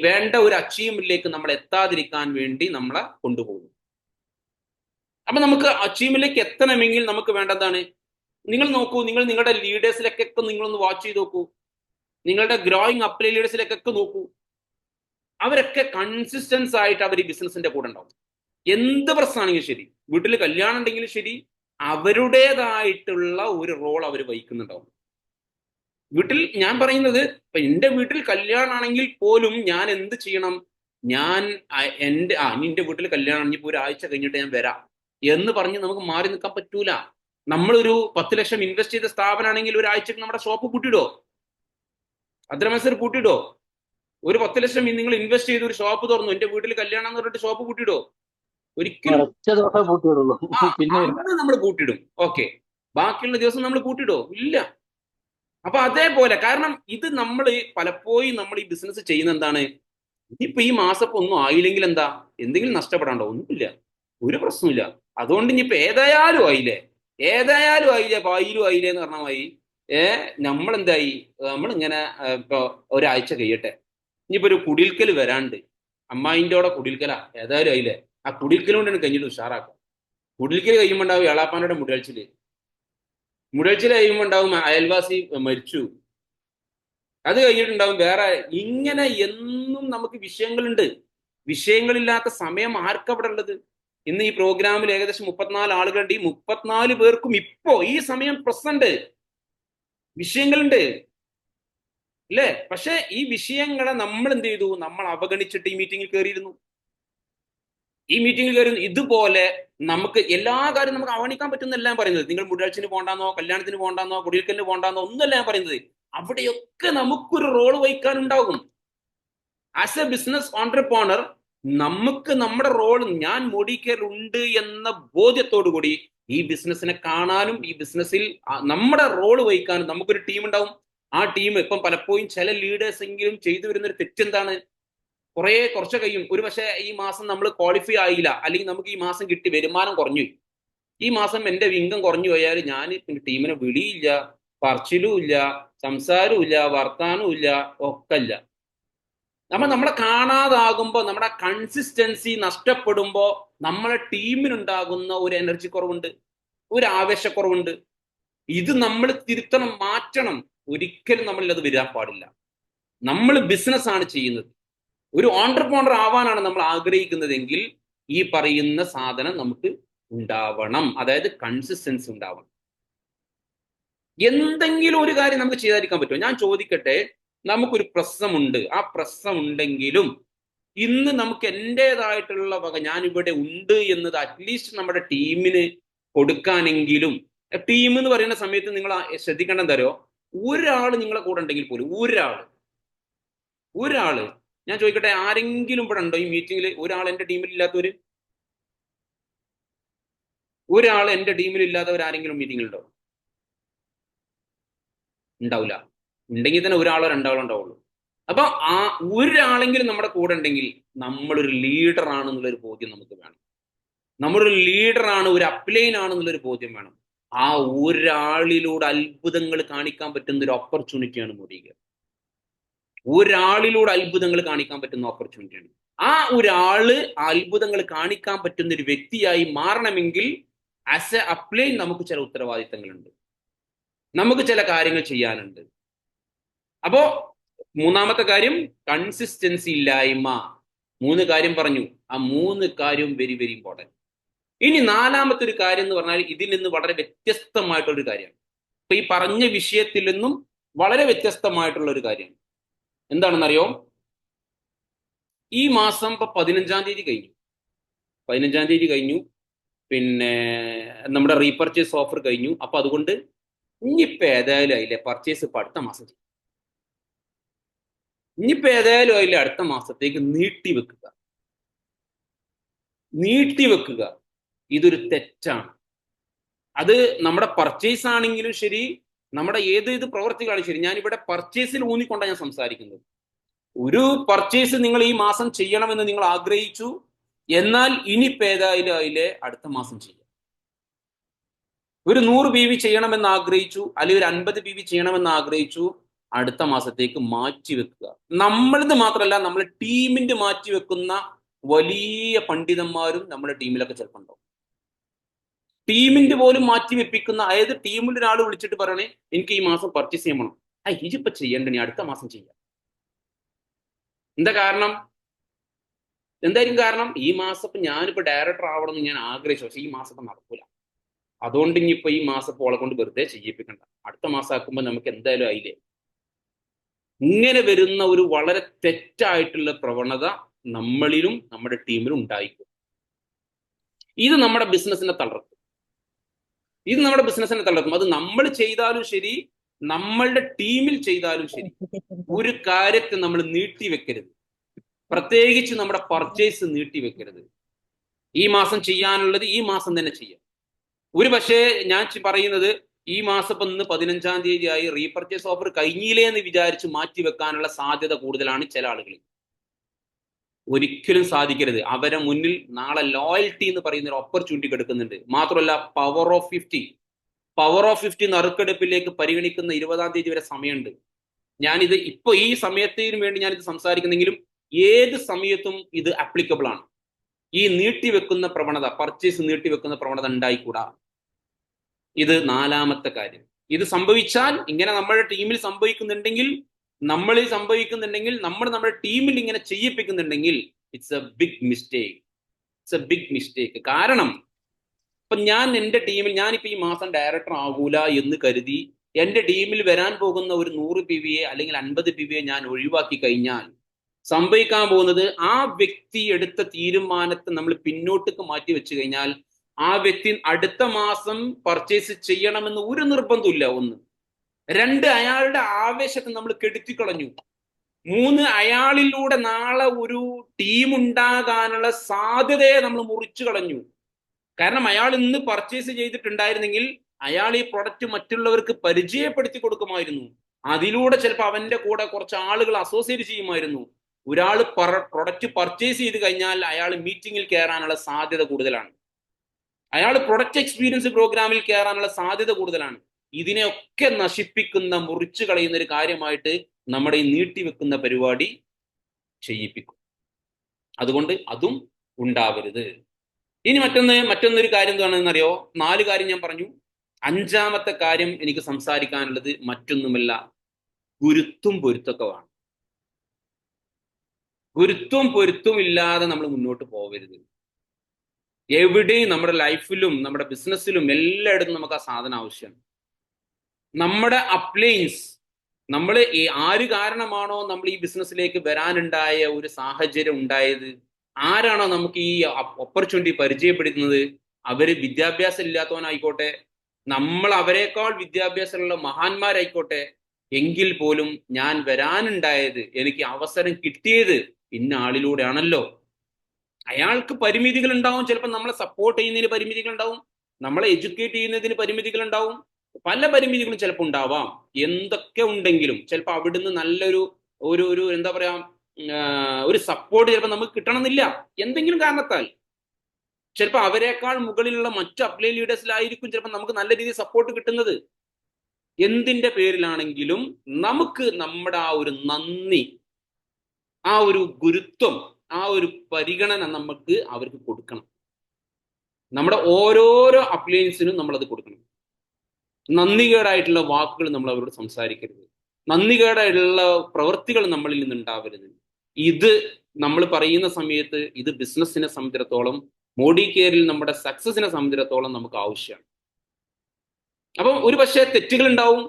വേണ്ട ഒരു അച്ചീവ്മെന്റിലേക്ക് നമ്മൾ എത്താതിരിക്കാൻ വേണ്ടി നമ്മളെ കൊണ്ടുപോകുന്നു. അപ്പൊ നമുക്ക് അച്ചീവ്മെന്റിലേക്ക് എത്തണമെങ്കിൽ നമുക്ക് വേണ്ടതാണ്, നിങ്ങൾ നോക്കൂ, നിങ്ങൾ നിങ്ങളുടെ ലീഡേഴ്സിലേക്കൊക്കെ നിങ്ങളൊന്ന് വാച്ച് ചെയ്ത് നോക്കൂ, നിങ്ങളുടെ ഗ്രോയിങ് അപ്പ് ലീഡേഴ്സിലേക്കൊക്കെ നോക്കൂ. അവരൊക്കെ കൺസിസ്റ്റൻസ് ആയിട്ട് അവർ ഈ ബിസിനസിന്റെ കൂടെ ഉണ്ടാവും. എന്ത് പ്രശ്നമാണെങ്കിലും ശരി, വീട്ടിൽ കല്യാണം ഉണ്ടെങ്കിലും ശരി, അവരുടേതായിട്ടുള്ള ഒരു റോൾ അവർ വഹിക്കുന്നുണ്ടാവും. വീട്ടിൽ ഞാൻ പറയുന്നത്, ഇപ്പൊ എന്റെ വീട്ടിൽ കല്യാണമാണെങ്കിൽ പോലും ഞാൻ എന്ത് ചെയ്യണം? ഞാൻ എന്റെ വീട്ടിൽ കല്യാണം, ഇനിയിപ്പോ ഒരാഴ്ച കഴിഞ്ഞിട്ട് ഞാൻ വരാം എന്ന് പറഞ്ഞ് നമുക്ക് മാറി നിൽക്കാൻ പറ്റൂല. നമ്മളൊരു 10 ലക്ഷം ഇൻവെസ്റ്റ് ചെയ്ത സ്ഥാപനമാണെങ്കിൽ ഒരാഴ്ചക്ക് നമ്മുടെ ഷോപ്പ് പൂട്ടിയിടോ? അദ്രമസർ പൂട്ടിയിടോ? ഒരു 10 ലക്ഷം നിങ്ങൾ ഇൻവെസ്റ്റ് ചെയ്ത് ഒരു ഷോപ്പ് തുറന്നു, എന്റെ വീട്ടിൽ കല്യാണം എന്ന് പറഞ്ഞിട്ട് ഷോപ്പ് പൂട്ടിയിടോ? ഒരിക്കലും. അന്ന് നമ്മൾ പൂട്ടിയിടും. ഓക്കെ, ബാക്കിയുള്ള ദിവസം നമ്മൾ പൂട്ടിയിടോ? ഇല്ല. അപ്പൊ അതേപോലെ, കാരണം ഇത് നമ്മൾ പലപ്പോഴും നമ്മൾ ഈ ബിസിനസ് ചെയ്യുന്ന എന്താണ്, ഇപ്പൊ ഈ മാസം ഒന്നും ആയില്ലെങ്കിൽ എന്താ, എന്തെങ്കിലും നഷ്ടപ്പെടാണ്ടോ? ഒന്നുമില്ല, ഒരു പ്രശ്നമില്ല. അതുകൊണ്ട് ഇനിയിപ്പോ ഏതായാലും ആയില്ലേ, ഏതായാലും ആയില്ലേ, പായിലും ആയില്ലേ എന്ന് പറഞ്ഞ മാതിരി നമ്മളെന്തായി, നമ്മളിങ്ങനെ ഇപ്പൊ ഒരാഴ്ച കഴിയട്ടെ, ഇനിയിപ്പോ ഒരു കുടിൽക്കൽ വരാണ്ട്, അമ്മായിൻ്റെയോടെ കുടിൽക്കലാ, ഏതായാലും ആയില്ലേ, ആ കുടിൽക്കൽ കൊണ്ടാണ് കഴിഞ്ഞിട്ട് ഉഷാറാക്കാം. കുടിൽക്കൽ കഴിയുമ്പോൾ ഉണ്ടാവും എളാപ്പാനോടെ മുടൽച്ചിൽ കഴിയുമ്പോൾ ഉണ്ടാവും അയൽവാസി മരിച്ചു, അത് കഴിഞ്ഞിട്ടുണ്ടാവും വേറെ, ഇങ്ങനെ എന്നും നമുക്ക് വിഷയങ്ങളുണ്ട്. വിഷയങ്ങളില്ലാത്ത സമയം ആർക്കവിടെ ഉള്ളത്? ഇന്ന് ഈ പ്രോഗ്രാമിൽ ഏകദേശം 34 ആളുകളുണ്ട്. ഈ 34 പേർക്കും ഇപ്പോ ഈ സമയം പ്രസന്റ് വിഷയങ്ങളുണ്ട്, അല്ലേ? പക്ഷെ ഈ വിഷയങ്ങളെ നമ്മൾ എന്ത് ചെയ്തു? നമ്മൾ അവഗണിച്ചിട്ട് ഈ മീറ്റിംഗിൽ കയറിയിരുന്നു. ഇതുപോലെ നമുക്ക് എല്ലാ കാര്യം നമുക്ക് അവഗണിക്കാൻ പറ്റുന്നല്ല ഞാൻ പറയുന്നത്. നിങ്ങൾ മുടിയാഴ്ചന് പോകണ്ടെന്നോ, കല്യാണത്തിന് പോകണ്ടെന്നോ, കുടിയിരിക്കലിന് പോകണ്ടെന്നോ ഒന്നല്ല ഞാൻ പറയുന്നത്. അവിടെയൊക്കെ നമുക്കൊരു റോൾ വഹിക്കാനുണ്ടാകും. ആസ് എ ബിസിനസ് ഓൺട്രപ്രണർ നമുക്ക് നമ്മുടെ റോൾ, ഞാൻ മോഡിക്കെയർ ഉണ്ട് എന്ന ബോധ്യത്തോടു കൂടി ഈ ബിസിനസ്സിനെ കാണാനും ഈ ബിസിനസ്സിൽ നമ്മുടെ റോൾ വഹിക്കാനും നമുക്കൊരു ടീം ഉണ്ടാവും. ആ ടീം ഇപ്പം പലപ്പോഴും ചില ലീഡേഴ്സ് എങ്കിലും ചെയ്തു വരുന്ന ഒരു തെറ്റെന്താണ്? കുറച്ച് കഴിയും, ഒരു പക്ഷേ ഈ മാസം നമ്മൾ ക്വാളിഫൈ ആയില്ല, അല്ലെങ്കിൽ നമുക്ക് ഈ മാസം കിട്ടി വരുമാനം കുറഞ്ഞു, ഈ മാസം എന്റെ ഇൻകം കുറഞ്ഞു പോയാൽ ഞാൻ ടീമിനെ വിളിയില്ല, പറച്ചിലും ഇല്ല, സംസാരവും ഇല്ല, വർത്താനവും ഇല്ല, ഒക്കെ ഇല്ല. നമ്മളെ കാണാതാകുമ്പോൾ, നമ്മുടെ കൺസിസ്റ്റൻസി നഷ്ടപ്പെടുമ്പോൾ നമ്മളെ ടീമിനുണ്ടാകുന്ന ഒരു എനർജി കുറവുണ്ട്, ഒരു ആവേശക്കുറവുണ്ട്. ഇത് നമ്മൾ തിരുത്തണം, മാറ്റണം. ഒരിക്കലും നമ്മളിൽ അത് വരാൻ പാടില്ല. നമ്മൾ ബിസിനസ് ആണ് ചെയ്യുന്നത്, ഒരു ഓൺട്രപ്രണർ ആവാനാണ് നമ്മൾ ആഗ്രഹിക്കുന്നതെങ്കിൽ ഈ പറയുന്ന സാധനം നമുക്ക് ഉണ്ടാവണം. അതായത് കൺസിസ്റ്റൻസി ഉണ്ടാവണം. എന്തെങ്കിലും ഒരു കാര്യം നമുക്ക് ചെയ്തായിരിക്കാൻ പറ്റുമോ? ഞാൻ ചോദിക്കട്ടെ, നമുക്കൊരു പ്രശ്നമുണ്ട്, ആ പ്രശ്നം ഉണ്ടെങ്കിലും ഇന്ന് നമുക്ക് എൻ്റെതായിട്ടുള്ള വക ഞാനിവിടെ ഉണ്ട് എന്നത് അറ്റ്ലീസ്റ്റ് നമ്മുടെ ടീമിന് കൊടുക്കാനെങ്കിലും. ടീം എന്ന് പറയുന്ന സമയത്ത് നിങ്ങൾ ശ്രദ്ധിക്കേണ്ടത് തരോ, ഒരാൾ നിങ്ങളെ കൂടെ ഉണ്ടെങ്കിൽ പോലും, ഒരാള് ഞാൻ ചോദിക്കട്ടെ, ആരെങ്കിലും ഇവിടെ ഉണ്ടോ ഈ മീറ്റിംഗിൽ ഒരാൾ എൻ്റെ ടീമിൽ ഇല്ലാത്തവര്? ഒരാൾ എൻ്റെ ടീമിൽ ഇല്ലാത്തവർ ആരെങ്കിലും മീറ്റിംഗിൽ ഉണ്ടോ? ഉണ്ടാവില്ല. ഉണ്ടെങ്കിൽ തന്നെ ഒരാളോ രണ്ടാളോ ഉണ്ടാവുള്ളൂ. അപ്പൊ ആ ഒരാളെങ്കിലും നമ്മുടെ കൂടെ ഉണ്ടെങ്കിൽ നമ്മളൊരു ലീഡർ ആണെന്നുള്ളൊരു ബോധ്യം നമുക്ക് വേണം. നമ്മളൊരു ലീഡറാണ്, ഒരു അപ്ലൈൻ ആണെന്നുള്ളൊരു ബോധ്യം വേണം. ആ ഒരാളിലൂടെ അത്ഭുതങ്ങൾ കാണിക്കാൻ പറ്റുന്ന ഒരു ഓപ്പർച്യൂണിറ്റിയാണ് മോഡികെയർ. ഒരാളിലൂടെ അത്ഭുതങ്ങൾ കാണിക്കാൻ പറ്റുന്ന ഓപ്പർച്യൂണിറ്റിയാണ്. ആ ഒരാള് അത്ഭുതങ്ങൾ കാണിക്കാൻ പറ്റുന്ന ഒരു വ്യക്തിയായി മാറണമെങ്കിൽ ആസ് എ അപ്ലൈൻ നമുക്ക് ചില ഉത്തരവാദിത്തങ്ങളുണ്ട്, നമുക്ക് ചില കാര്യങ്ങൾ ചെയ്യാനുണ്ട്. അപ്പോ മൂന്നാമത്തെ കാര്യം കൺസിസ്റ്റൻസി ഇല്ലായ്മ. 3 കാര്യം പറഞ്ഞു, ആ 3 കാര്യം വെരി വെരി ഇമ്പോർട്ടൻറ്റ്. ഇനി നാലാമത്തെ ഒരു കാര്യം എന്ന് പറഞ്ഞാൽ ഇതിൽ നിന്ന് വളരെ വ്യത്യസ്തമായിട്ടുള്ള ഒരു കാര്യമാണ്. ഇപ്പൊ ഈ പറഞ്ഞ വിഷയത്തിൽ നിന്നും വളരെ വ്യത്യസ്തമായിട്ടുള്ള ഒരു കാര്യം എന്താണെന്നറിയോ? ഈ മാസം ഇപ്പൊ 15-ാം തീയതി കഴിഞ്ഞു, പിന്നെ നമ്മുടെ റീപർച്ചേസ് ഓഫർ കഴിഞ്ഞു. അപ്പൊ അതുകൊണ്ട് ഇനിയിപ്പോ ഏതായാലും അതിലെ പർച്ചേസ് ഇപ്പൊ അടുത്ത മാസം ചെയ്യും. ഇനിയിപ്പോ ഏതായാലും അതിലെ അടുത്ത മാസത്തേക്ക് നീട്ടി വെക്കുക. ഇതൊരു തെറ്റാണ്. അത് നമ്മുടെ പർച്ചേസ് ആണെങ്കിലും ശരി, നമ്മുടെ ഏത് പ്രവർത്തികളാണ് ശരി. ഞാനിവിടെ പർച്ചേസിൽ ഊന്നിക്കൊണ്ടാണ് ഞാൻ സംസാരിക്കുന്നത്. ഒരു പർച്ചേസ് നിങ്ങൾ ഈ മാസം ചെയ്യണമെന്ന് നിങ്ങൾ ആഗ്രഹിച്ചു, എന്നാൽ ഇനിയിപ്പോ ഏതായാലും അതിലെ അടുത്ത മാസം ചെയ്യാം. ഒരു 100 PV ചെയ്യണമെന്ന് ആഗ്രഹിച്ചു, അല്ലെങ്കിൽ ഒരു 50 PV ചെയ്യണമെന്ന് ആഗ്രഹിച്ചു, അടുത്ത മാസത്തേക്ക് മാറ്റി വെക്കുക. നമ്മളത് മാത്രമല്ല, നമ്മളെ ടീമിന്റെ മാറ്റി വെക്കുന്ന വലിയ പണ്ഡിതന്മാരും നമ്മുടെ ടീമിലൊക്കെ ചിലപ്പോൾ ഉണ്ടാവും. ടീമിന്റെ പോലും മാറ്റി വെപ്പിക്കുന്ന, അതായത് ടീമിൽ ഒരാൾ വിളിച്ചിട്ട് പറയണേ എനിക്ക് ഈ മാസം പർച്ചേസ് ചെയ്യണം, ഇതിപ്പോ ചെയ്യണ്ട, നീ അടുത്ത മാസം ചെയ്യാം. എന്തായിരിക്കും കാരണം? ഈ മാസം ഞാനിപ്പോ ഡയറക്ടർ ആവണമെന്ന് ഞാൻ ആഗ്രഹിച്ചു, പക്ഷെ ഈ മാസം ഇപ്പൊ നടക്കൂല. അതുകൊണ്ട് ഇനിയിപ്പോ ഈ മാസം ഓളെ കൊണ്ട് വെറുതെ ചെയ്യിപ്പിക്കണ്ട, അടുത്ത മാസം ആക്കുമ്പോൾ നമുക്ക് എന്തായാലും ആയില്ലേ. ഇങ്ങനെ വരുന്ന ഒരു വളരെ തെറ്റായിട്ടുള്ള പ്രവണത നമ്മളിലും നമ്മുടെ ടീമിലും ഉണ്ടായിക്കും. ഇത് നമ്മുടെ ബിസിനസിനെ തളർത്തും. അത് നമ്മൾ ചെയ്താലും ശരി, നമ്മളുടെ ടീമിൽ ചെയ്താലും ശരി, ഒരു കാര്യത്തെ നമ്മൾ നീട്ടിവെക്കരുത്. പ്രത്യേകിച്ച് നമ്മുടെ പർച്ചേസ് നീട്ടിവെക്കരുത്. ഈ മാസം ചെയ്യാനുള്ളത് ഈ മാസം തന്നെ ചെയ്യാം. ഒരു പക്ഷേ ഞാൻ പറയുന്നത്, ഈ മാസം ഇപ്പൊ ഇന്ന് 15-ാം തീയതി ആയി, റീപർച്ചേസ് ഓഫർ കഴിഞ്ഞില്ലേ എന്ന് വിചാരിച്ച് മാറ്റി വെക്കാനുള്ള സാധ്യത കൂടുതലാണ് ചില ആളുകളിൽ. ഒരിക്കലും സാധിക്കരുത്. അവരെ മുന്നിൽ നാളെ ലോയൽറ്റി എന്ന് പറയുന്ന ഒരു ഓപ്പർച്യൂണിറ്റി കിടക്കുന്നുണ്ട്. മാത്രമല്ല പവർ ഓഫ് 50, പവർ ഓഫ് 50 നറുക്കെടുപ്പിലേക്ക് പരിഗണിക്കുന്ന 20-ാം തീയതി വരെ സമയമുണ്ട്. ഞാനിത് ഇപ്പൊ ഈ സമയത്തിന് വേണ്ടി ഞാനിത് സംസാരിക്കുന്നെങ്കിലും ഏത് സമയത്തും ഇത് അപ്ലിക്കബിൾ ആണ്. ഈ നീട്ടിവെക്കുന്ന പ്രവണത, പർച്ചേസ് നീട്ടിവെക്കുന്ന പ്രവണത ഉണ്ടായിക്കൂടാ. ഇത് 4-ാമത്തെ കാര്യം. ഇത് സംഭവിച്ചാൽ, ഇങ്ങനെ നമ്മുടെ ടീമിൽ സംഭവിക്കുന്നുണ്ടെങ്കിൽ, നമ്മുടെ ടീമിൽ ഇങ്ങനെ ചെയ്യിപ്പിക്കുന്നുണ്ടെങ്കിൽ, ഇറ്റ്സ് എ ബിഗ് മിസ്റ്റേക്ക്. കാരണം ഇപ്പൊ ഞാൻ എന്റെ ടീമിൽ, ഞാനിപ്പോ ഈ മാസം ഡയറക്ടർ ആകൂല എന്ന് കരുതി എന്റെ ടീമിൽ വരാൻ പോകുന്ന ഒരു 100 PVA അല്ലെങ്കിൽ 50 PVA ഞാൻ ഒഴിവാക്കി കഴിഞ്ഞാൽ സംഭവിക്കാൻ പോകുന്നത്, ആ വ്യക്തി എടുത്ത തീരുമാനത്തെ നമ്മൾ പിന്നോട്ടേക്ക് മാറ്റി വെച്ച് കഴിഞ്ഞാൽ ആ വ്യക്തി അടുത്ത മാസം പർച്ചേസ് ചെയ്യണമെന്ന് ഒരു നിർബന്ധമില്ല. 1. 2, അയാളുടെ ആവേശത്തെ നമ്മൾ കെടുത്തിക്കളഞ്ഞു. 3, അയാളിലൂടെ നാളെ ഒരു ടീം ഉണ്ടാകാനുള്ള സാധ്യതയെ നമ്മൾ മുറിച്ചു കളഞ്ഞു. കാരണം അയാൾ ഇന്ന് പർച്ചേസ് ചെയ്തിട്ടുണ്ടായിരുന്നെങ്കിൽ അയാൾ ഈ പ്രൊഡക്റ്റ് മറ്റുള്ളവർക്ക് പരിചയപ്പെടുത്തി കൊടുക്കുമായിരുന്നു. അതിലൂടെ ചിലപ്പോൾ അവന്റെ കൂടെ കുറച്ച് ആളുകൾ അസോസിയേറ്റ് ചെയ്യുമായിരുന്നു. ഒരാൾ പ്രൊഡക്റ്റ് പർച്ചേസ് ചെയ്ത് കഴിഞ്ഞാൽ അയാൾ മീറ്റിംഗിൽ കയറാനുള്ള സാധ്യത കൂടുതലാണ്. അയാൾ പ്രൊഡക്റ്റ് എക്സ്പീരിയൻസ് പ്രോഗ്രാമിൽ കയറാനുള്ള സാധ്യത കൂടുതലാണ്. ഇതിനെയൊക്കെ നശിപ്പിക്കുന്ന, മുറിച്ചു കളയുന്ന ഒരു കാര്യമായിട്ട് നമ്മുടെ ഈ നീട്ടിവെക്കുന്ന പരിപാടി ചെയ്യിപ്പിക്കും. അതുകൊണ്ട് അതും ഉണ്ടാവരുത്. ഇനി മറ്റൊന്നൊരു കാര്യം എന്താണെന്നറിയോ? 4 കാര്യം ഞാൻ പറഞ്ഞു. 5-ാമത്തെ കാര്യം എനിക്ക് സംസാരിക്കാനുള്ളത് മറ്റൊന്നുമല്ല, ഗുരുത്വം പൊരുത്തക്കമാണ്. ഗുരുത്വം പൊരുത്തം ഇല്ലാതെ നമ്മൾ മുന്നോട്ട് പോകരുത്. എവിടെയും, നമ്മുടെ ലൈഫിലും നമ്മുടെ ബിസിനസ്സിലും എല്ലായിടത്തും നമുക്ക് ആ സാധനം ആവശ്യമാണ്. നമ്മുടെ അപ്ലൈൻസ്, നമ്മൾ ആര് കാരണമാണോ നമ്മൾ ഈ ബിസിനസ്സിലേക്ക് വരാനുണ്ടായ ഒരു സാഹചര്യം ഉണ്ടായത്, ആരാണോ നമുക്ക് ഈ ഓപ്പർച്യൂണിറ്റി പരിചയപ്പെടുത്തുന്നത്, അവര് വിദ്യാഭ്യാസം ഇല്ലാത്തവനായിക്കോട്ടെ, നമ്മൾ അവരെക്കാൾ വിദ്യാഭ്യാസമുള്ള മഹാന്മാരായിക്കോട്ടെ, എങ്കിൽ പോലും ഞാൻ വരാനുണ്ടായത്, എനിക്ക് അവസരം കിട്ടിയത് ഇന്ന ആളിലൂടെയാണല്ലോ. അയാൾക്ക് പരിമിതികൾ ഉണ്ടാവും, ചിലപ്പോൾ നമ്മളെ സപ്പോർട്ട് ചെയ്യുന്നതിന് പരിമിതികൾ ഉണ്ടാവും, നമ്മളെ എഡ്യൂക്കേറ്റ് ചെയ്യുന്നതിന് പരിമിതികൾ ഉണ്ടാവും, പല പരിമിതികളും ചിലപ്പോൾ ഉണ്ടാവാം. എന്തൊക്കെ ഉണ്ടെങ്കിലും ചിലപ്പോൾ അവിടുന്ന് നല്ലൊരു ഒരു എന്താ പറയാ, ഒരു സപ്പോർട്ട് ചിലപ്പോൾ നമുക്ക് കിട്ടണമെന്നില്ല. എന്തെങ്കിലും കാരണത്താൽ ചിലപ്പോൾ അവരെക്കാൾ മുകളിലുള്ള മറ്റു അപ്ലൈ ലീഡേഴ്സിലായിരിക്കും ചിലപ്പോൾ നമുക്ക് നല്ല രീതിയിൽ സപ്പോർട്ട് കിട്ടുന്നത്. എന്തിന്റെ പേരിലാണെങ്കിലും നമുക്ക് നമ്മുടെ ആ ഒരു നന്ദി, ആ ഒരു ഗുരുത്വം, ആ ഒരു പരിഗണന നമുക്ക് അവർക്ക് കൊടുക്കണം. നമ്മുടെ ഓരോരോ അപ്ലയൻസിനും നമ്മളത് കൊടുക്കണം. നന്ദികേടായിട്ടുള്ള വാക്കുകൾ നമ്മൾ അവരോട് സംസാരിക്കരുത്. നന്ദികേടായിട്ടുള്ള പ്രവൃത്തികൾ നമ്മളിൽ നിന്നുണ്ടാവരുത്. ഇത് നമ്മൾ പറയുന്ന സമയത്ത് ഇത് ബിസിനസ്സിനെ സംബന്ധിച്ചിടത്തോളം, മോഡി കെയറിൽ നമ്മുടെ സക്സസിനെ സംബന്ധിച്ചിടത്തോളം നമുക്ക് ആവശ്യമാണ്. അപ്പം ഒരു പക്ഷേ തെറ്റുകൾ ഉണ്ടാവും,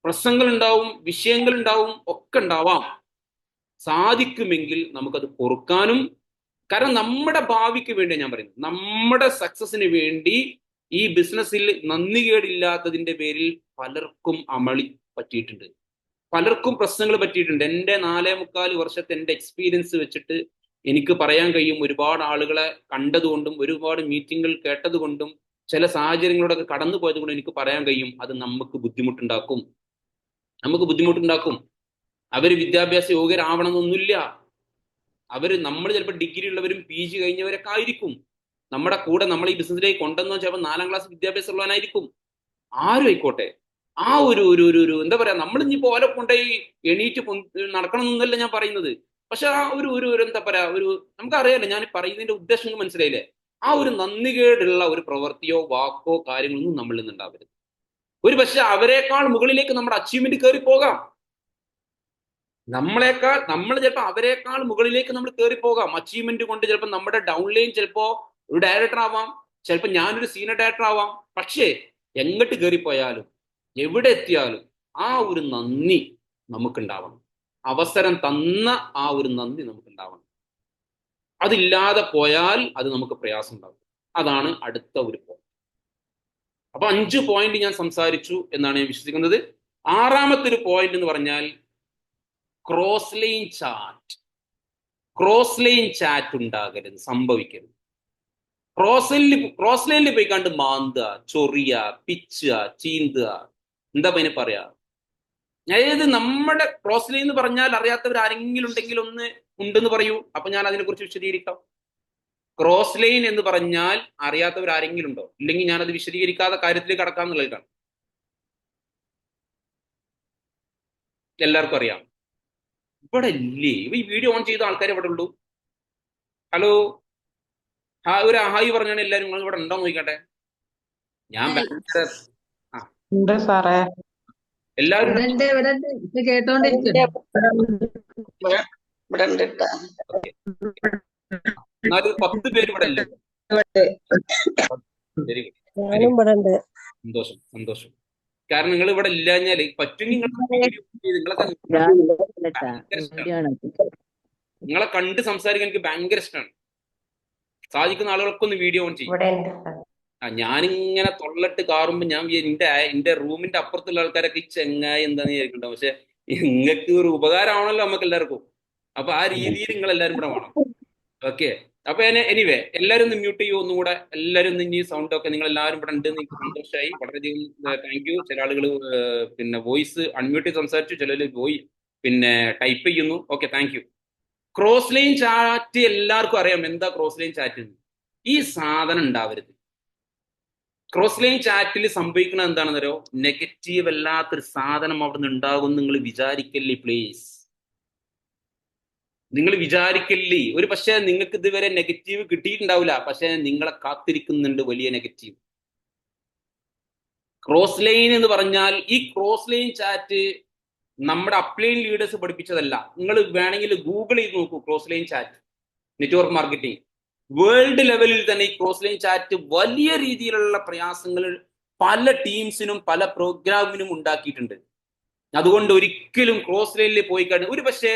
പ്രശ്നങ്ങൾ ഉണ്ടാവും, വിഷയങ്ങൾ ഉണ്ടാവും, ഒക്കെ ഉണ്ടാവാം. സാധിക്കുമെങ്കിൽ നമുക്കത് പൊറുക്കാനും, കാരണം നമ്മുടെ ഭാവിക്ക് വേണ്ടി ഞാൻ പറയുന്നത്, നമ്മുടെ സക്സസിന് വേണ്ടി ഈ ബിസിനസ്സിൽ നന്ദികേടില്ലാത്തതിന്റെ പേരിൽ പലർക്കും അമളി പറ്റിയിട്ടുണ്ട്, പലർക്കും പ്രശ്നങ്ങൾ പറ്റിയിട്ടുണ്ട്. എൻ്റെ 4.25 വർഷത്തെ എൻ്റെ എക്സ്പീരിയൻസ് വെച്ചിട്ട് എനിക്ക് പറയാൻ കഴിയും, ഒരുപാട് ആളുകളെ കണ്ടതുകൊണ്ടും ഒരുപാട് മീറ്റിങ്ങുകൾ കേട്ടതുകൊണ്ടും ചില സാഹചര്യങ്ങളോടൊക്കെ കടന്നു പോയത് കൊണ്ടും എനിക്ക് പറയാൻ കഴിയും, അത് നമുക്ക് ബുദ്ധിമുട്ടുണ്ടാക്കും. അവര് വിദ്യാഭ്യാസ യോഗ്യരാവണമെന്നൊന്നുമില്ല. നമ്മൾ ചിലപ്പോൾ ഡിഗ്രി ഉള്ളവരും PG കഴിഞ്ഞവരൊക്കെ ആയിരിക്കും. നമ്മുടെ കൂടെ നമ്മൾ ഈ ബിസിനസ്സിലേക്ക് കൊണ്ടുവന്നോ ചിലപ്പോൾ 4ാം ക്ലാസ് വിദ്യാഭ്യാസം ഉള്ളവനായിരിക്കും. ആരും ആയിക്കോട്ടെ, ആ ഒരു എന്താ പറയാ, നമ്മൾ ഇനിയിപ്പോ ഓലെ കൊണ്ടുപോയി എണീറ്റ് നടക്കണം എന്നല്ല ഞാൻ പറയുന്നത്. പക്ഷെ ആ ഒരു എന്താ പറയാ, നമുക്കറിയാലോ ഞാൻ പറയുന്നതിന്റെ ഉദ്ദേശം മനസ്സിലായില്ലേ. ആ ഒരു നന്ദികേടുള്ള ഒരു പ്രവൃത്തിയോ വാക്കോ കാര്യങ്ങളൊന്നും നമ്മളിൽ നിന്നുണ്ടാവരുത്. ഒരു പക്ഷെ അവരെക്കാൾ മുകളിലേക്ക് നമ്മുടെ അച്ചീവ്മെന്റ് കയറി പോകാം. നമ്മൾ ചിലപ്പോൾ അവരെക്കാൾ മുകളിലേക്ക് നമ്മൾ കയറി പോകാം അച്ചീവ്മെന്റ് കൊണ്ട്. ചിലപ്പോൾ നമ്മുടെ ഡൗൺലൈൻ ചിലപ്പോ ഒരു ഡയറക്ടർ ആവാം, ചിലപ്പോൾ ഞാനൊരു സീനിയർ ഡയറക്ടർ ആവാം. പക്ഷേ എങ്ങോട്ട് കയറിപ്പോയാലും എവിടെ എത്തിയാലും ആ ഒരു നന്ദി നമുക്കുണ്ടാവണം. അവസരം തന്ന ആ ഒരു നന്ദി നമുക്കുണ്ടാവണം. അതില്ലാതെ പോയാൽ അത് നമുക്ക് പ്രയാസം ഉണ്ടാകും. അതാണ് അടുത്ത ഒരു പോയിന്റ്. അപ്പൊ 5 പോയിന്റ് ഞാൻ സംസാരിച്ചു എന്നാണ് ഞാൻ വിശ്വസിക്കുന്നത്. 6ാമത്തെ ഒരു പോയിന്റ് എന്ന് പറഞ്ഞാൽ ക്രോസ് ലൈൻ ചാറ്റ് ഉണ്ടാകരുത്, സംഭവിക്കരുത്. ക്രോസ് ലൈനിൽ പോയി കണ്ട് മാന്തുക, ചൊറിയ, പിച്ചുക, ചീന്തുക, എന്താ അതിനെ പറയാ. അതായത് നമ്മുടെ ക്രോസ് ലൈൻ എന്ന് പറഞ്ഞാൽ അറിയാത്തവർ ആരെങ്കിലും ഉണ്ടെങ്കിൽ ഒന്ന് ഉണ്ടെന്ന് പറയൂ, അപ്പൊ ഞാൻ അതിനെക്കുറിച്ച് വിശദീകരിക്കാം. ക്രോസ് ലൈൻ എന്ന് പറഞ്ഞാൽ അറിയാത്തവർ ആരെങ്കിലും ഉണ്ടോ? ഇല്ലെങ്കിൽ ഞാനത് വിശദീകരിക്കാതെ കാര്യത്തിലേക്ക് കടക്കാന്നുള്ളതാണ്. എല്ലാവർക്കും അറിയാം. ഇവിടെ ഇല്ലേ? ഈ വീഡിയോ ഓൺ ചെയ്ത ആൾക്കാർ ഇവിടെ ഉള്ളൂ. ഹലോ, ഒരു ഹായ് പറഞ്ഞാണ് എല്ലാവരും. നിങ്ങൾ ഇവിടെ ഉണ്ടോ നോക്കട്ടെ. ഞാൻ ഭയങ്കര ആ ഉണ്ട് സാറേ. എല്ലാവരും ഇവിടെ ഉണ്ട് ഇത് കേട്ടോണ്ടിരിക്കുന്നു. ഇവിടെ ഉണ്ട് ട്ടാ. ഓക്കെ. എന്നാലും 10 പേര് ഇവിടെ ഇല്ല. വെരി ഗുഡ്, വെരി ഞാനും ഗുഡ്. ഇവിടെ ഉണ്ട്. സന്തോഷം, സന്തോഷം. കാരണം നിങ്ങൾ ഇവിടെ ഇല്ലാഞ്ഞാല് പറ്റുമെങ്കിൽ നിങ്ങൾ വീഡിയോ ചെയ്ത് നിങ്ങളൊക്കെ ഭയങ്കര ഇഷ്ടമാണ്. നിങ്ങളെ കണ്ട് സംസാരിക്കാൻ എനിക്ക് ഭയങ്കര ഇഷ്ടമാണ്. സാധിക്കുന്ന ആളുകൾക്കൊന്ന് വീഡിയോ ഓൺ ചെയ്യും. ഇവിടെ ഉണ്ട് സാർ. ഞാനിങ്ങനെ തൊള്ളട്ട് കാറുമ്പോ ഞാൻ എന്റെ റൂമിന്റെ അപ്പുറത്തുള്ള ആൾക്കാരൊക്കെ ഈ ചെങ്ങായി എന്താന്ന് വിചാരിക്കണ്ടാവും. പക്ഷെ നിങ്ങൾക്ക് ഒരു ഉപകാരമാണല്ലോ നമുക്ക് എല്ലാവർക്കും. അപ്പൊ ആ രീതിയിൽ നിങ്ങൾ എല്ലാവരും ഇവിടെ വേണം. ഓക്കെ. അപ്പൊ എനിവേ എല്ലാവരും ഒന്ന് മ്യൂട്ട് ചെയ്യൂ ഒന്നുകൂടെ. എല്ലാവരും ഒന്ന് ഇനി സൗണ്ട് ഒക്കെ നിങ്ങൾ എല്ലാവരും ഇവിടെ ഉണ്ട്. എനിക്ക് സന്തോഷമായി, വളരെയധികം താങ്ക് യു. ചില ആളുകൾ പിന്നെ വോയിസ് അൺമ്യൂട്ട് ചെയ്ത് സംസാരിച്ചു, ചിലർ പിന്നെ ടൈപ്പ് ചെയ്യുന്നു. Okay, thank you. Cross line chat എല്ലാവർക്കും അറിയാം എന്താ ക്രോസ് ലൈൻ ചാറ്റ്. ഈ സാധനം ഉണ്ടാവരുത്. ക്രോസ് ലൈൻ ചാറ്റിൽ സംഭവിക്കുന്നത് എന്താണെന്നറിയോ? നെഗറ്റീവ് അല്ലാത്തൊരു സാധനം അവിടെ നിന്ന് ഉണ്ടാകും. നിങ്ങൾ വിചാരിക്കല്ലേ പ്ലീസ്, നിങ്ങൾ വിചാരിക്കല്ലേ. ഒരു പക്ഷേ നിങ്ങൾക്ക് ഇതുവരെ നെഗറ്റീവ് കിട്ടിയിട്ടുണ്ടാവില്ല, പക്ഷെ നിങ്ങളെ കാത്തിരിക്കുന്നുണ്ട് വലിയ നെഗറ്റീവ്. ക്രോസ് ലൈൻ എന്ന് പറഞ്ഞാൽ ഈ ക്രോസ് ലൈൻ ചാറ്റ് നമ്മുടെ അപ്ലൈൻ ലീഡേഴ്സ് പഠിപ്പിച്ചതല്ല. നിങ്ങൾ വേണമെങ്കിൽ ഗൂഗിൾ ചെയ്ത് നോക്കൂ cross line chat network marketing. World ലെവലിൽ തന്നെ ഈ ക്രോസ് ലൈൻ ചാറ്റ് വലിയ രീതിയിലുള്ള പ്രയാസങ്ങൾ പല ടീംസിനും പല പ്രോഗ്രാമിനും ഉണ്ടാക്കിയിട്ടുണ്ട്. അതുകൊണ്ട് ഒരിക്കലും ക്രോസ് ലൈനിൽ പോയി കഴിഞ്ഞാൽ ഒരു പക്ഷേ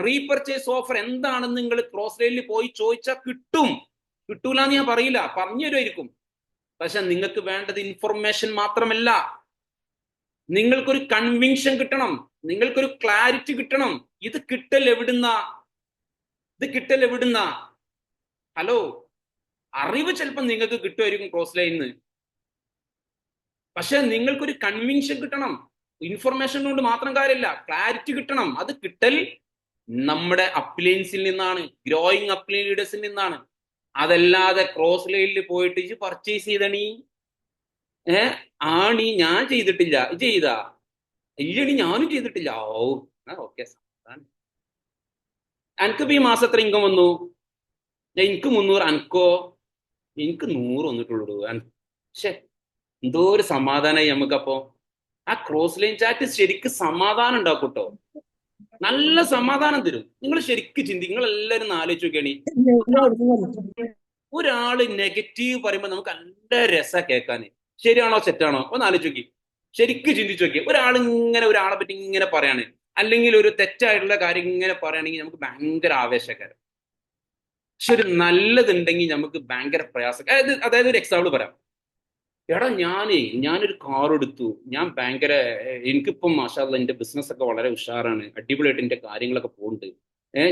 റീപർച്ചേസ് ഓഫർ എന്താണെന്ന് നിങ്ങൾ ക്രോസ് ലൈനിൽ പോയി ചോദിച്ചാൽ കിട്ടും. കിട്ടൂല എന്ന് ഞാൻ പറയില്ല, പറഞ്ഞു തരുമായിരിക്കും. പക്ഷെ നിങ്ങൾക്ക് വേണ്ടത് ഇൻഫർമേഷൻ മാത്രമല്ല, നിങ്ങൾക്കൊരു കൺവിൻഷൻ കിട്ടണം, നിങ്ങൾക്കൊരു ക്ലാരിറ്റി കിട്ടണം. ഇത് കിട്ടൽ എവിടുന്ന? ഹലോ, അറിവ് ചിലപ്പോൾ നിങ്ങൾക്ക് കിട്ടുമായിരിക്കും ക്രോസ് ലൈനിന്ന്, പക്ഷെ നിങ്ങൾക്കൊരു കൺവിൻഷൻ കിട്ടണം. ഇൻഫർമേഷൻ കൊണ്ട് മാത്രം കാര്യമില്ല, ക്ലാരിറ്റി കിട്ടണം. അത് കിട്ടൽ നമ്മുടെ അപ്ലയൻസിൽ നിന്നാണ്, ഗ്രോയിങ് അപ്ലൈൻ ലീഡേഴ്സിൽ നിന്നാണ്. അതല്ലാതെ ക്രോസ് ലൈനിൽ പോയിട്ട് ഇത് പർച്ചേസ് ചെയ്തണീ ആണീ ഞാൻ ചെയ്തിട്ടില്ല, ഇത് ചെയ്താ ഇല്ലണി ഞാനും ചെയ്തിട്ടില്ല. ഓ ഓക്കെ, അനക്കിപ്പോ ഈ മാസം എത്ര ഇൻകം വന്നു? എനിക്ക് 300, അനക്കോ? എനിക്ക് 100 വന്നിട്ടുള്ളൂ. പക്ഷെ എന്തോ ഒരു സമാധാനമായി നമുക്കപ്പോ. ആ ക്രോസ് ലൈൻ ചാറ്റ് ശരിക്കും സമാധാനം ഉണ്ടാക്കൂട്ടോ, നല്ല സമാധാനം തരും. നിങ്ങൾ ശരിക്കും ചിന്തിക്കും. നിങ്ങൾ എല്ലാവരും ആലോചിച്ച് നോക്കിയാണി, ഒരാള് നെഗറ്റീവ് പറയുമ്പോൾ നമുക്ക് നല്ല രസമാണ് കേൾക്കാന്. ശരിയാണോ തെറ്റാണോ ഒന്ന് ആലോചിച്ച് നോക്കി, ശരിക്കും ചിന്തിച്ചു നോക്കി. ഒരാൾ ഇങ്ങനെ ഒരാളെ പറ്റി ഇങ്ങനെ പറയാണ്, അല്ലെങ്കിൽ ഒരു തെറ്റായിട്ടുള്ള കാര്യം ഇങ്ങനെ പറയുകയാണെങ്കിൽ നമുക്ക് ഭയങ്കര ആവേശക്കാരം. പക്ഷെ ഒരു നല്ലതുണ്ടെങ്കിൽ നമുക്ക് ഭയങ്കര പ്രയാസം. അതായത് ഒരു എക്സാമ്പിൾ പറയാം. എടാ ഞാനൊരു കാർ എടുത്തു, ഞാൻ ഭയങ്കര എനിക്കിപ്പം മാഷാഅല്ലാഹ് എന്റെ ബിസിനസ് ഒക്കെ വളരെ ഉഷാറാണ്, അടിപൊളിയായിട്ട് എന്റെ കാര്യങ്ങളൊക്കെ പോകുന്നുണ്ട്.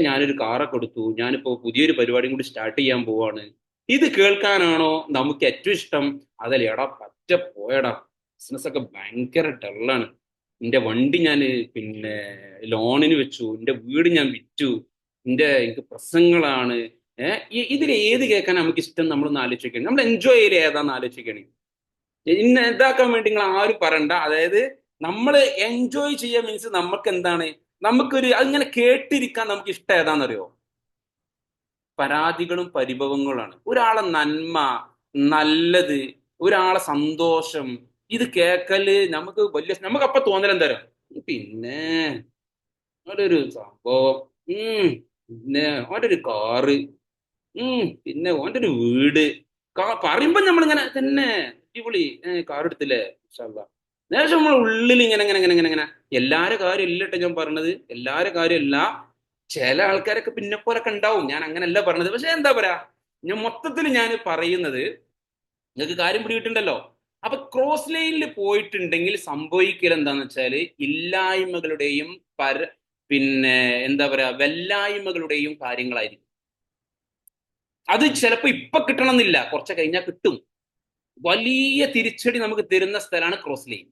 ഞാനൊരു കാറൊക്കെ എടുത്തു, ഞാനിപ്പോ പുതിയൊരു പരിപാടിയും കൂടി സ്റ്റാർട്ട് ചെയ്യാൻ പോവാണ്. ഇത് കേൾക്കാനാണോ നമുക്ക് ഏറ്റവും ഇഷ്ടം? അതല്ല, എടാ പറ്റ പോയടാ, ബിസിനസ് ഒക്കെ ഭയങ്കര ഡള്ളാണ്, എന്റെ വണ്ടി ഞാൻ പിന്നെ ലോണിന് വെച്ചു, എന്റെ വീട് ഞാൻ വിറ്റു, എനിക്ക് പ്രശ്നങ്ങളാണ്. ഇതിൽ ഏത് കേൾക്കാൻ നമുക്ക് ഇഷ്ടം? നമ്മളൊന്ന് ആലോചിക്കണം. നമ്മൾ എൻജോയ് ചെയ്യൽ ഏതാന്ന് ആലോചിക്കണേ. ഇന്ന ഇതാക്കാൻ വേണ്ടി നിങ്ങൾ ആരും പറയണ്ട. അതായത് നമ്മൾ എൻജോയ് ചെയ്യാൻ മീൻസ് നമുക്ക് എന്താണ്, നമുക്കൊരു അതിങ്ങനെ കേട്ടിരിക്കാൻ നമുക്ക് ഇഷ്ടം ഏതാണെന്നറിയോ? പരാതികളും പരിഭവങ്ങളാണ്. ഒരാളെ നന്മ, നല്ലത്, ഒരാളെ സന്തോഷം, ഇത് കേക്കല് നമുക്ക് വലിയ, നമുക്ക് അപ്പൊ തോന്നൽ എന്തായാലും പിന്നെ ഒരു സംഭവം, പിന്നെ ഓൻ്റെ ഒരു കാറ്, പിന്നെ ഓൻ്റെ ഒരു വീട് പറയുമ്പോ നമ്മളിങ്ങനെ തന്നെ അടിപൊളി കാർ എടുത്തില്ലേ ഇൻഷാല്ലാ. നേരെ നമ്മൾ ഉള്ളിൽ ഇങ്ങനെ ഇങ്ങനെ ഇങ്ങനെ ഇങ്ങനെ ഇങ്ങനെ എല്ലാരെ കാര്യം ഇല്ലട്ടെ ഞാൻ പറഞ്ഞത്, എല്ലാരെ കാര്യമല്ല. ചില ആൾക്കാരൊക്കെ പിന്നെ പോലൊക്കെ ഉണ്ടാവും, ഞാൻ അങ്ങനെയല്ല പറഞ്ഞത്. പക്ഷെ എന്താ പറയാ, ഞാൻ മൊത്തത്തിൽ ഞാൻ പറയുന്നത് നിങ്ങൾക്ക് കാര്യം പിടികിട്ടുണ്ടല്ലോ. അപ്പൊ ക്രോസ് ലൈനിൽ പോയിട്ടുണ്ടെങ്കിൽ സംഭവിക്കൽ എന്താന്ന് വെച്ചാല് ഇല്ലായ്മകളുടെയും പിന്നെ എന്താ പറയാ വെല്ലായ്മകളുടെയും കാര്യങ്ങളായിരിക്കും. അത് ചിലപ്പോ ഇപ്പൊ കിട്ടണമെന്നില്ല, കുറച്ച് കഴിഞ്ഞാൽ കിട്ടും. വലിയ തിരിച്ചടി നമുക്ക് തരുന്ന സ്ഥലമാണ് ക്രോസ് ലൈൻ.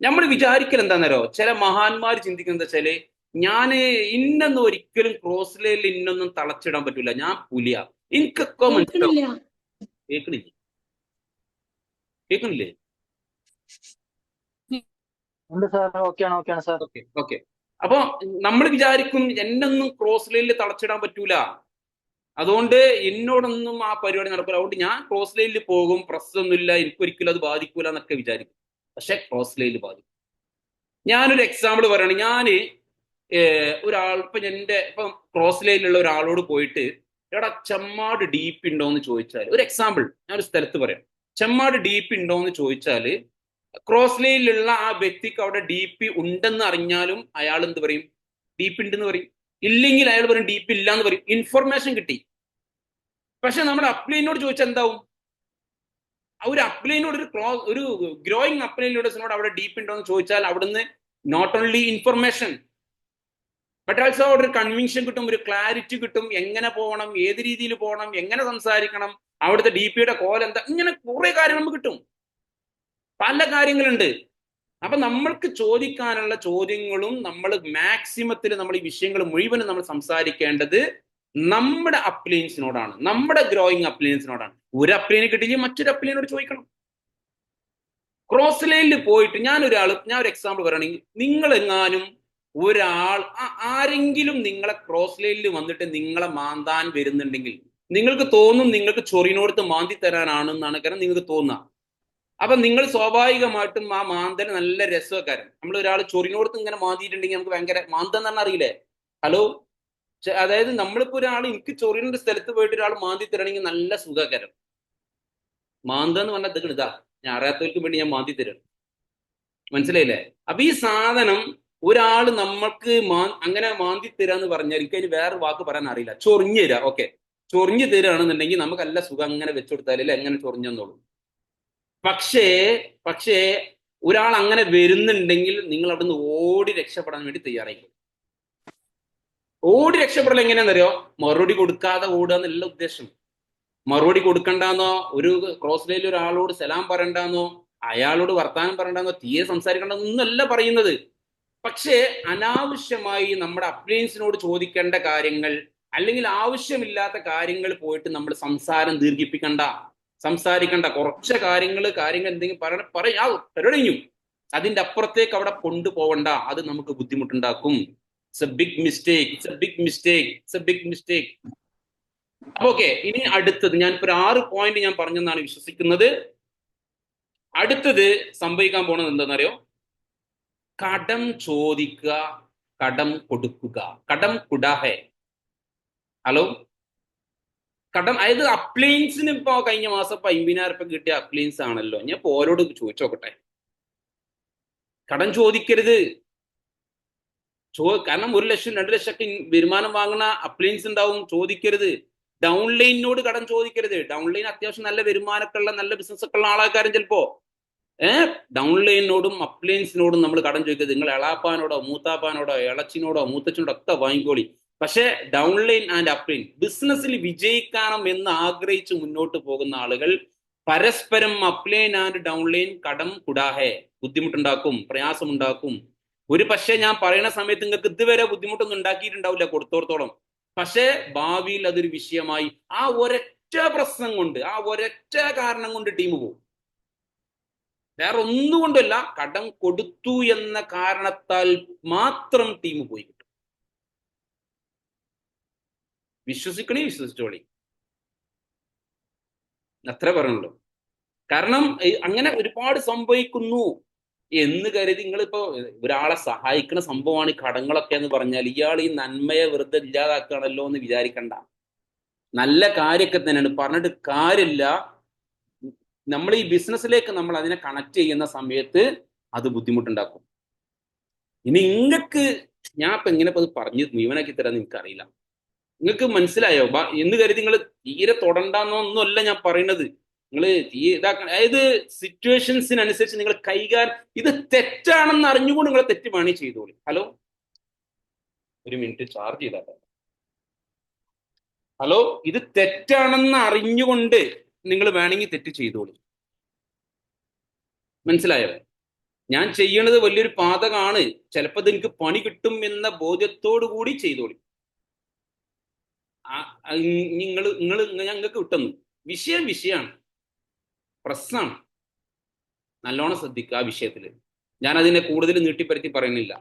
നമ്മൾ വിചാരിക്കൽ എന്താണെന്നോ, ചില മഹാന്മാർ ചിന്തിക്കുന്നത് വെച്ചാല് ഞാന് ഇന്നൊന്നും ഒരിക്കലും ക്രോസ് ലൈനിൽ ഇന്നൊന്നും തളച്ചിടാൻ പറ്റൂല, ഞാൻ പുലിയാ, എനിക്കൊക്കെ മനസ്സിലാവും. കേൾക്കണില്ലേ? കേൾക്കണില്ലേ? ഉണ്ട് സാർ. ഓക്കെയാണ് സാർ. Okay okay. അപ്പൊ നമ്മൾ വിചാരിക്കും എന്നൊന്നും ക്രോസ് ലൈനിൽ തളച്ചിടാൻ പറ്റൂല, അതുകൊണ്ട് എന്നോടൊന്നും ആ പരിപാടി നടക്കില്ല, അതുകൊണ്ട് ഞാൻ ക്രോസ് ലൈനിൽ പോകും, പ്രശ്നമൊന്നുമില്ല, എനിക്കൊരിക്കലും അത് ബാധിക്കൂല എന്നൊക്കെ വിചാരിക്കും. പക്ഷെ ക്രോസ് ലൈനിൽ ബാധിക്കും. ഞാനൊരു എക്സാമ്പിൾ പറയുകയാണ്. ഞാന് ഒരാൾ ഇപ്പൊ ക്രോസ് ലൈനിലുള്ള ഒരാളോട് പോയിട്ട് എടാ ചെമ്മാട് ഡീപ്പ് ഉണ്ടോ എന്ന് ചോദിച്ചാൽ, ഒരു എക്സാമ്പിൾ ഞാൻ ഒരു സ്ഥലത്ത് പറയാം, ചെമ്മാട് ഡീപ്പ് ഉണ്ടോ എന്ന് ചോദിച്ചാല് ക്രോസ് ലൈനിലുള്ള ആ വ്യക്തിക്ക് അവിടെ ഡീപ്പ് ഉണ്ടെന്ന് അറിഞ്ഞാലും അയാൾ എന്ത് പറയും? ഡീപ്പ് ഉണ്ടെന്ന് പറയും. ഇല്ലെങ്കിൽ അയാൾ പറയും ഡീപ്പ് ഇല്ല എന്ന് പറയും. ഇൻഫർമേഷൻ കിട്ടി. പക്ഷെ നമ്മുടെ അപ്ലൈനോട് ചോദിച്ചാൽ എന്താവും? ഒരു അപ്ലൈനോട് ഒരു ഗ്രോയിങ് അപ്ലൈനോട് അവിടെ ഡീപ്പ് ഉണ്ടോ എന്ന് ചോദിച്ചാൽ അവിടുന്ന് not only information but also അവിടെ ഒരു കൺവിൻഷൻ കിട്ടും, ഒരു ക്ലാരിറ്റി കിട്ടും, എങ്ങനെ പോകണം, ഏത് രീതിയിൽ പോകണം, എങ്ങനെ സംസാരിക്കണം, അവിടുത്തെ ഡി പിയുടെ കോൽ എന്താ, ഇങ്ങനെ കുറെ കാര്യങ്ങൾ നമുക്ക് കിട്ടും. പല കാര്യങ്ങളുണ്ട്. അപ്പൊ നമ്മൾക്ക് ചോദിക്കാനുള്ള ചോദ്യങ്ങളും നമ്മൾ മാക്സിമത്തിൽ നമ്മൾ ഈ വിഷയങ്ങൾ മുഴുവനും നമ്മൾ സംസാരിക്കേണ്ടത് നമ്മുടെ അപ്ലയൻസിനോടാണ്, നമ്മുടെ ഗ്രോയിങ് അപ്ലയൻസിനോടാണ്. ഒരു അപ്ലൈനെ കിട്ടിയെങ്കിൽ മറ്റൊരു അപ്ലൈനോട് ചോദിക്കണം. ക്രോസ് ലൈനിൽ പോയിട്ട് ഞാൻ ഒരു എക്സാമ്പിൾ പറയുകയാണെങ്കിൽ, നിങ്ങൾ എങ്ങാനും ഒരാൾ ആരെങ്കിലും നിങ്ങളെ ക്രോസ് ലൈനിൽ വന്നിട്ട് നിങ്ങളെ മാന്താൻ വരുന്നുണ്ടെങ്കിൽ നിങ്ങൾക്ക് തോന്നും നിങ്ങൾക്ക് ചൊറിനോടുത്ത് മാന്തി തരാനാണെന്നാണ് കാരണം നിങ്ങൾക്ക് തോന്നുക. അപ്പൊ നിങ്ങൾ സ്വാഭാവികമായിട്ടും ആ മാന്തൽ നല്ല രസക്കാരൻ. നമ്മൾ ഒരാൾ ചൊറിനോടുത്ത് ഇങ്ങനെ മാന്തിയിട്ടുണ്ടെങ്കിൽ നമുക്ക് ഭയങ്കര മാന്തം എന്ന് അറിയില്ലേ? ഹലോ, അതായത് നമ്മളിപ്പോ ഒരാൾ എനിക്ക് ചൊറിയുടെ സ്ഥലത്ത് പോയിട്ട് ഒരാൾ മാന്തി തരണമെങ്കിൽ നല്ല സുഖകരം. മാന്തെന്ന് പറഞ്ഞാൽ ഇതാ ഞാൻ അറിയാത്തവർക്ക് വേണ്ടി ഞാൻ മാന്തി തരാം, മനസ്സിലായില്ലേ? അപ്പൊ ഈ സാധനം ഒരാൾ നമ്മൾക്ക് അങ്ങനെ മാന്തി തരാന്ന് പറഞ്ഞാൽ എനിക്ക് അതിന് വേറെ വാക്ക് പറയാൻ അറിയില്ല. ചൊറിഞ്ഞു തരാ, ഓക്കെ, ചൊറിഞ്ഞു തരാണെന്നുണ്ടെങ്കിൽ നമുക്ക് നല്ല സുഖം അങ്ങനെ വെച്ചുകൊടുത്താലേ എങ്ങനെ ചൊറിഞ്ഞെന്നുള്ളൂ. പക്ഷേ ഒരാൾ അങ്ങനെ വരുന്നുണ്ടെങ്കിൽ നിങ്ങൾ അവിടുന്ന് ഓടി രക്ഷപ്പെടാൻ വേണ്ടി തയ്യാറായിരിക്കും. ഓടി രക്ഷപ്പെടൽ എങ്ങനെയാണെന്നറിയോ? മറുപടി കൊടുക്കാതെ ഓടുക എന്നല്ല ഉദ്ദേശം. മറുപടി കൊടുക്കണ്ടെന്നോ, ഒരു ക്രോസ് ലൈനിൽ ഒരാളോട് സലാം പറയണ്ടെന്നോ, അയാളോട് വർത്താനം പറയണ്ടെന്നോ, തീരെ സംസാരിക്കണ്ടെന്നൊന്നല്ല പറയുന്നത്. പക്ഷേ അനാവശ്യമായി നമ്മുടെ അപ്ലയൻസിനോട് ചോദിക്കേണ്ട കാര്യങ്ങൾ അല്ലെങ്കിൽ ആവശ്യമില്ലാത്ത കാര്യങ്ങൾ പോയിട്ട് നമ്മൾ സംസാരം സംസാരിക്കണ്ട. കുറച്ച് കാര്യങ്ങൾ എന്തെങ്കിലും പറയാ കഴിഞ്ഞു, അതിന്റെ അപ്പുറത്തേക്ക് അവിടെ കൊണ്ടുപോകണ്ട. അത് നമുക്ക് ബുദ്ധിമുട്ടുണ്ടാക്കും. It's a big mistake. Okay, ഇനി അടുത്തത് ഞാൻ ഇപ്പൊ 6 പോയിന്റ് ഞാൻ പറഞ്ഞെന്നാണ് വിശ്വസിക്കുന്നത്. അടുത്തത് സംഭവിക്കാൻ പോണത് എന്താണെന്നറിയോ? കടം ചോദിക്കുക, കടം കൊടുക്കുക. കടം കുടാഹേ. ഹലോ, കടം, അതായത് അപ്ലയൻസിന് ഇപ്പൊ കഴിഞ്ഞ മാസം 50,000 രൂപ കിട്ടിയ അപ്ലയൻസ് ആണല്ലോ. ഞാൻ ഇപ്പൊ ഓരോട് ചോദിച്ചോക്കട്ടെ, കടം ചോദിക്കരുത്. കാരണം 1 ലക്ഷം 2 ലക്ഷം ഒക്കെ വരുമാനം വാങ്ങുന്ന അപ്ലയൻസ് ഉണ്ടാവും, ചോദിക്കരുത്. ഡൗൺലൈനിനോട് കടം ചോദിക്കരുത്. ഡൗൺലൈൻ അത്യാവശ്യം നല്ല വരുമാനമൊക്കെ ഉള്ള നല്ല ബിസിനസ് ഒക്കെ ഉള്ള ആൾക്കാരും ചിലപ്പോ ഡൗൺലൈനിനോടും അപ്ലയൻസിനോടും നമ്മൾ കടം ചോദിക്കരുത്. നിങ്ങൾ എളാപ്പാനോടോ മൂത്താപ്പാനോടോ ഇളച്ചിനോടോ മൂത്തച്ഛനോടോ ഒക്കെ വാങ്ങിക്കോളി. പക്ഷെ ഡൗൺലൈൻ ആൻഡ് അപ്ലൈൻ ബിസിനസ്സിൽ വിജയിക്കണം എന്ന് ആഗ്രഹിച്ച് മുന്നോട്ട് പോകുന്ന ആളുകൾ പരസ്പരം അപ്ലൈൻ ആൻഡ് ഡൗൺലൈൻ കടം കുടാഹേ ബുദ്ധിമുട്ടുണ്ടാക്കും, പ്രയാസമുണ്ടാക്കും. ഒരു പക്ഷേ ഞാൻ പറയുന്ന സമയത്ത് നിങ്ങൾക്ക് ഇതുവരെ ബുദ്ധിമുട്ടൊന്നും ഉണ്ടാക്കിയിട്ടുണ്ടാവില്ല കൊടുത്തോടത്തോളം. പക്ഷേ ഭാവിയിൽ അതൊരു വിഷയമായി ആ ഒരൊറ്റ പ്രശ്നം കൊണ്ട്, ആ ഒരൊറ്റ കാരണം കൊണ്ട് ടീം പോകും. വേറെ ഒന്നുകൊണ്ടല്ല, കടം കൊടുത്തു എന്ന കാരണത്താൽ മാത്രം ടീം പോയി കിട്ടും. വിശ്വസിച്ചോളി, അത്ര പറയുള്ളൂ. കാരണം അങ്ങനെ ഒരുപാട് സംഭവിക്കുന്നു എന്ന് കരുതി നിങ്ങളിപ്പോ ഒരാളെ സഹായിക്കുന്ന സംഭവമാണ് ഈ കടങ്ങളൊക്കെ എന്ന് പറഞ്ഞാൽ ഇയാൾ ഈ നന്മയെ വെറുതെ ഇല്ലാതാക്കുകയാണല്ലോ എന്ന് വിചാരിക്കണ്ട. നല്ല കാര്യമൊക്കെ തന്നെയാണ്, പറഞ്ഞിട്ട് കാര്യമില്ല. നമ്മൾ ഈ ബിസിനസ്സിലേക്ക് നമ്മൾ അതിനെ കണക്ട് ചെയ്യുന്ന സമയത്ത് അത് ബുദ്ധിമുട്ടുണ്ടാക്കും. ഇനി നിങ്ങൾക്ക് ഞാൻ ഇപ്പൊ എങ്ങനെ അത് പറഞ്ഞ് മുഴുവനാക്കി തരാൻ എനിക്കറിയില്ല. നിങ്ങൾക്ക് മനസ്സിലായോ? എന്ന് കരുതി നിങ്ങൾ തീരെ തൊടണ്ടെന്നൊന്നുമല്ല ഞാൻ പറയുന്നത്. നിങ്ങൾ അതായത് സിറ്റുവേഷൻസിനനുസരിച്ച് നിങ്ങൾ ഇത് തെറ്റാണെന്ന് അറിഞ്ഞുകൊണ്ട് നിങ്ങൾ തെറ്റ് വേണേ ചെയ്തോളി. ഹലോ, ഒരു മിനിറ്റ് ചാർജ് ചെയ്താട്ടെ. ഹലോ, ഇത് തെറ്റാണെന്ന് അറിഞ്ഞുകൊണ്ട് നിങ്ങൾ വേണമെങ്കിൽ തെറ്റ് ചെയ്തോളി. മനസ്സിലായോ? ഞാൻ ചെയ്യണത് വലിയൊരു പാതകമാണ്, ചിലപ്പോൾ ഇത് എനിക്ക് പണി കിട്ടും എന്ന ബോധ്യത്തോടു കൂടി ചെയ്തോളി. ഞങ്ങൾക്ക് വിട്ടുന്നു. വിഷയമാണ്, പ്രശ്നമാണ്. നല്ലോണം ശ്രദ്ധിക്കുക ആ വിഷയത്തില്. ഞാൻ അതിനെ കൂടുതൽ നീട്ടിപ്പരത്തി പറയുന്നില്ല.